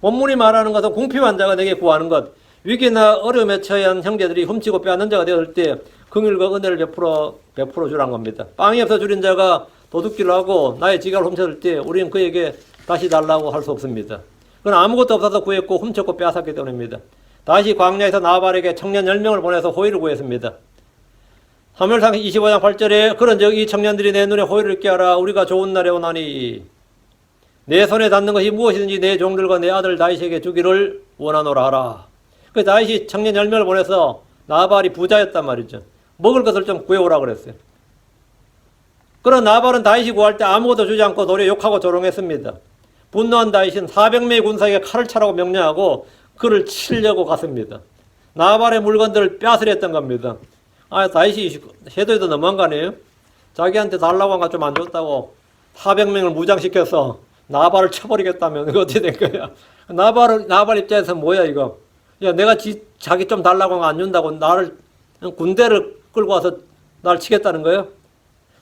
본문이 말하는 것은 궁핍한 자가 내게 구하는 것, 위기나 어려움에 처한 형제들이 훔치고 빼앗는 자가 되었을 때 긍휼과 은혜를 베풀어 주란 겁니다. 빵이 없어 줄인 자가 도둑질을 하고 나의 지갑을 훔쳤을 때 우리는 그에게 다시 달라고 할 수 없습니다. 그건 아무것도 없어서 구했고 훔쳤고 빼앗았기 때문입니다. 다시 광야에서 나발에게 청년 10명을 보내서 호의를 구했습니다. 사무엘상 25장 8절에 그런즉 이 청년들이 내 눈에 호의를 있게 하라. 우리가 좋은 날에 오나니 내 손에 닿는 것이 무엇이든지 내 종들과 내 아들 다윗에게 주기를 원하노라 하라. 그 다윗이 청년 10명을 보내서 나발이 부자였단 말이죠. 먹을 것을 좀 구해오라 그랬어요. 그러나 나발은 다윗이 구할 때 아무것도 주지 않고 도리어 욕하고 조롱했습니다. 분노한 다윗은 400명의 군사에게 칼을 차라고 명령하고 그를 치려고 갔습니다. 나발의 물건들을 빼앗으려 했던 겁니다. 다윗이 해도에도 너무한 거 아니에요? 자기한테 달라고 한 거 좀 안 줬다고 400명을 무장시켜서 나발을 쳐버리겠다면 이거 어떻게 된 거야? 나발 입장에서 뭐야 이거? 야, 내가 자기 좀 달라고 한 거 안 준다고 나를 군대를 끌고 와서 날 치겠다는 거예요?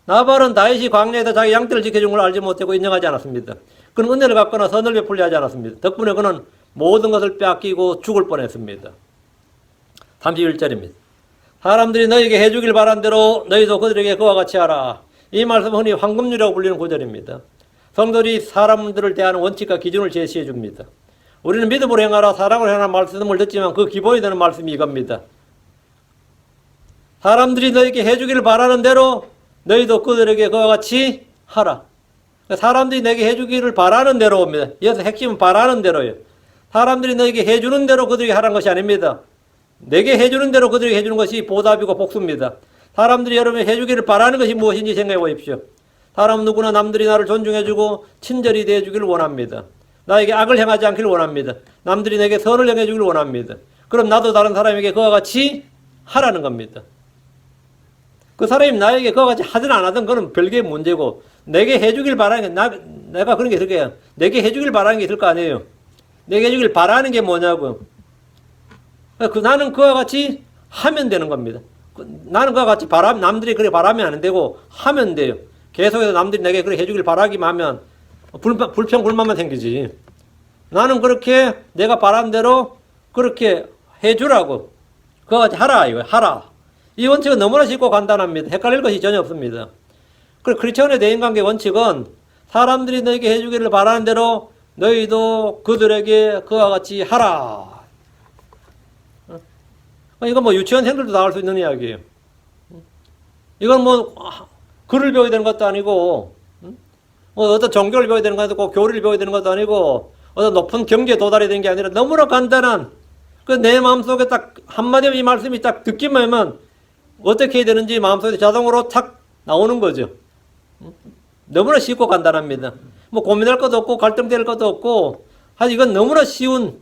나발은 다윗이 광야에서 자기 양떼를 지켜준 걸 알지 못하고 인정하지 않았습니다. 그는 은혜를 갖거나 선을 베풀려 하지 않았습니다. 덕분에 그는 모든 것을 빼앗기고 죽을 뻔했습니다. 31절입니다. 사람들이 너에게 해주길 바란 대로 너희도 그들에게 그와 같이 하라. 이 말씀은 흔히 황금률이라고 불리는 구절입니다. 성도들이 사람들을 대하는 원칙과 기준을 제시해 줍니다. 우리는 믿음으로 행하라 사랑으로 행하라 말씀을 듣지만 그 기본이 되는 말씀이 이겁니다. 사람들이 너에게 해주기를 바라는 대로 너희도 그들에게 그와 같이 하라. 사람들이 내게 해주기를 바라는 대로입니다. 여기서 핵심은 바라는 대로예요. 사람들이 너에게 해주는 대로 그들에게 하라는 것이 아닙니다. 내게 해주는 대로 그들에게 해주는 것이 보답이고 복수입니다. 사람들이 여러분이 해주기를 바라는 것이 무엇인지 생각해 보십시오. 사람 누구나 남들이 나를 존중해주고 친절히 대해주기를 원합니다. 나에게 악을 행하지 않기를 원합니다. 남들이 내게 선을 행해주기를 원합니다. 그럼 나도 다른 사람에게 그와 같이 하라는 겁니다. 그 사람이 나에게 그와 같이 하든 안 하든 그건 별개의 문제고 내게 해주길 바라는 게 내가 그런 게 있을 거야. 내게 해주길 바라는 게 있을 거 아니에요. 내게 해주길 바라는 게 뭐냐고. 나는 그와 같이 하면 되는 겁니다. 나는 그와 같이 남들이 그렇게 바라면 안 되고 하면 돼요. 계속해서 남들이 내게 그렇게 해주길 바라기만 하면 불평불만만 생기지. 나는 그렇게 내가 바란 대로 그렇게 해주라고. 그와 같이 하라, 이거 하라. 이 원칙은 너무나 쉽고 간단합니다. 헷갈릴 것이 전혀 없습니다. 그리고 크리스천의 대인관계 원칙은 사람들이 너에게 해주기를 바라는 대로 너희도 그들에게 그와 같이 하라. 이건 뭐 유치원생들도 다 할 수 있는 이야기예요. 이건 뭐 글을 배워야 되는 것도 아니고 뭐 어떤 종교를 배워야 되는 것도 아니고 교리를 배워야 되는 것도 아니고 어떤 높은 경지에 도달해야 되는 게 아니라 너무나 간단한 그 내 마음속에 딱 한마디 이 말씀이 딱 듣기만 하면 어떻게 해야 되는지 마음속에 자동으로 탁 나오는 거죠. 너무나 쉽고 간단합니다. 뭐 고민할 것도 없고 갈등될 것도 없고 사실 이건 너무나 쉬운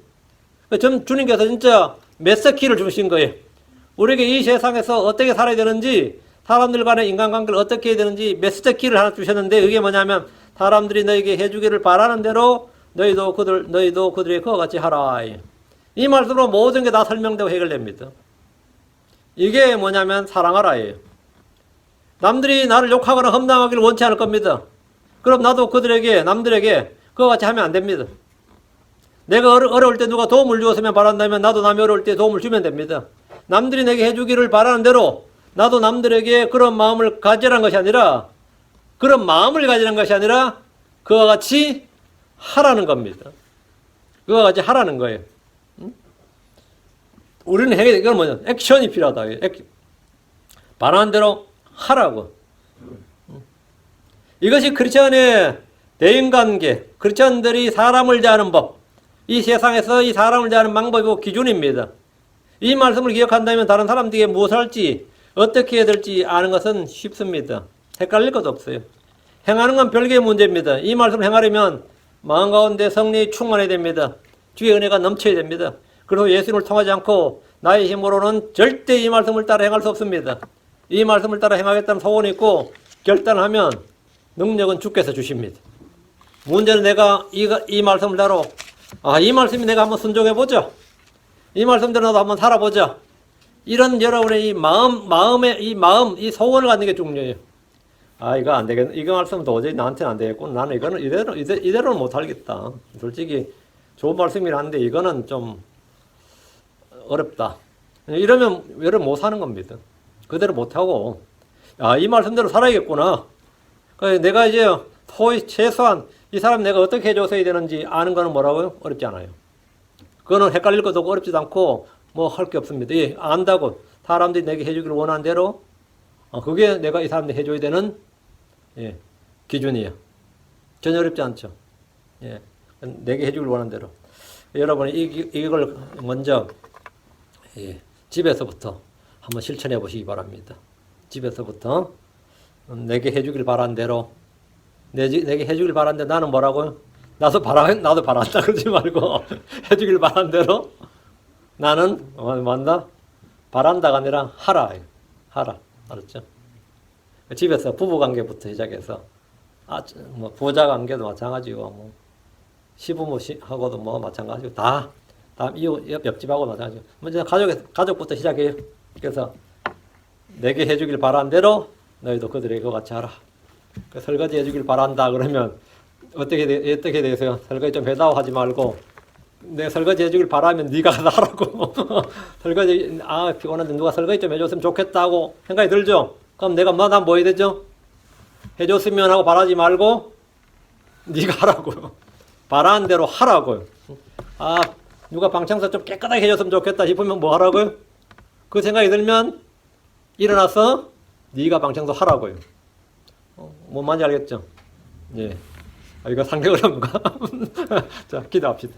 주님께서 진짜 메시지를 주신 거예요. 우리에게 이 세상에서 어떻게 살아야 되는지 사람들 간의 인간관계를 어떻게 해야 되는지 메시지를 하나 주셨는데 그게 뭐냐면 사람들이 너에게 해주기를 바라는 대로 너희도 그들에게 그와 같이 하라. 이 말씀으로 모든 게 다 설명되고 해결됩니다. 이게 뭐냐면 사랑하라예요. 남들이 나를 욕하거나 험담하기를 원치 않을 겁니다. 그럼 나도 남들에게 그와 같이 하면 안 됩니다. 내가 어려울 때 누가 도움을 주었으면 바란다면 나도 남이 어려울 때 도움을 주면 됩니다. 남들이 내게 해주기를 바라는 대로 나도 남들에게 그런 마음을 가지라는 것이 아니라 그런 마음을 가지라는 것이 아니라 그와 같이 하라는 겁니다. 그와 같이 하라는 거예요. 우리는 해야 돼. 이건 뭐냐? 액션이 필요하다. 바라는 대로 하라고. 이것이 크리스천의 대인관계, 크리스천들이 사람을 대하는 법, 이 세상에서 이 사람을 대하는 방법이고 기준입니다. 이 말씀을 기억한다면 다른 사람들에게 무엇을 할지 어떻게 해야 될지 아는 것은 쉽습니다. 헷갈릴 것도 없어요. 행하는 건 별개의 문제입니다. 이 말씀을 행하려면 마음 가운데 성령이 충만해야 됩니다. 주의 은혜가 넘쳐야 됩니다. 그리고 예수님을 통하지 않고 나의 힘으로는 절대 이 말씀을 따라 행할 수 없습니다. 이 말씀을 따라 행하겠다는 소원이 있고 결단하면 능력은 주께서 주십니다. 문제는 내가 이 말씀을 따라 이 말씀이 내가 한번 순종해보자. 이 말씀대로 나도 한번 살아보자. 이런 여러분의 이 소원을 갖는 게 중요해요. 이거 안 되겠네. 이거 말씀 도저히 나한테는 안 되겠고 나는 이거는 이대로는 못 살겠다. 솔직히 좋은 말씀이긴 한데 이거는 좀 어렵다. 이러면 여러분 못 사는 겁니다. 그대로 못하고 이 말씀대로 살아야겠구나. 내가 이제 최소한 이 사람 내가 어떻게 해줘야 되는지 아는 거는 뭐라고요? 어렵지 않아요. 그거는 헷갈릴 것도 없고 어렵지도 않고 뭐 할 게 없습니다. 안다고 사람들이 내게 해주기를 원하는 대로 그게 내가 이 사람들이 해줘야 되는 기준이에요. 전혀 어렵지 않죠. 내게 해주기를 원하는 대로. 여러분이 이걸 먼저 집에서부터 한번 실천해 보시기 바랍니다. 집에서부터 내게 해주길 바란 대로 내게 해주길 바란 대로 나는 뭐라고요? 나도 바란다 그러지 말고 해주길 바란 대로 나는 뭐한다? 바란다가 아니라 하라. 알았죠? 집에서 부부관계부터 시작해서 뭐 부자관계도 마찬가지고 뭐 시부모하고도 뭐 마찬가지고 다 이웃 옆집하고 마찬가지고 먼저 가족부터 시작해요. 그래서 내게 해주길 바란 대로 너희도 그들에게 그와 같이 하라. 설거지 해주길 바란다 그러면 어떻게 되세요? 설거지 좀 해다오 하지 말고 내 설거지 해주길 바라면 네가 하라고. 설거지 피곤한데 누가 설거지 좀 해줬으면 좋겠다고 생각이 들죠? 그럼 난 뭐 해야 되죠? 해줬으면 하고 바라지 말고 네가 하라고요. 바라는 대로 하라고요. 누가 방청소 좀 깨끗하게 해줬으면 좋겠다 싶으면 뭐 하라고요? 그 생각이 들면 일어나서 네가 방청소 하라고요. 뭔 말인지 알겠죠? 이거 상당히 어려운가? 자, 기도합시다.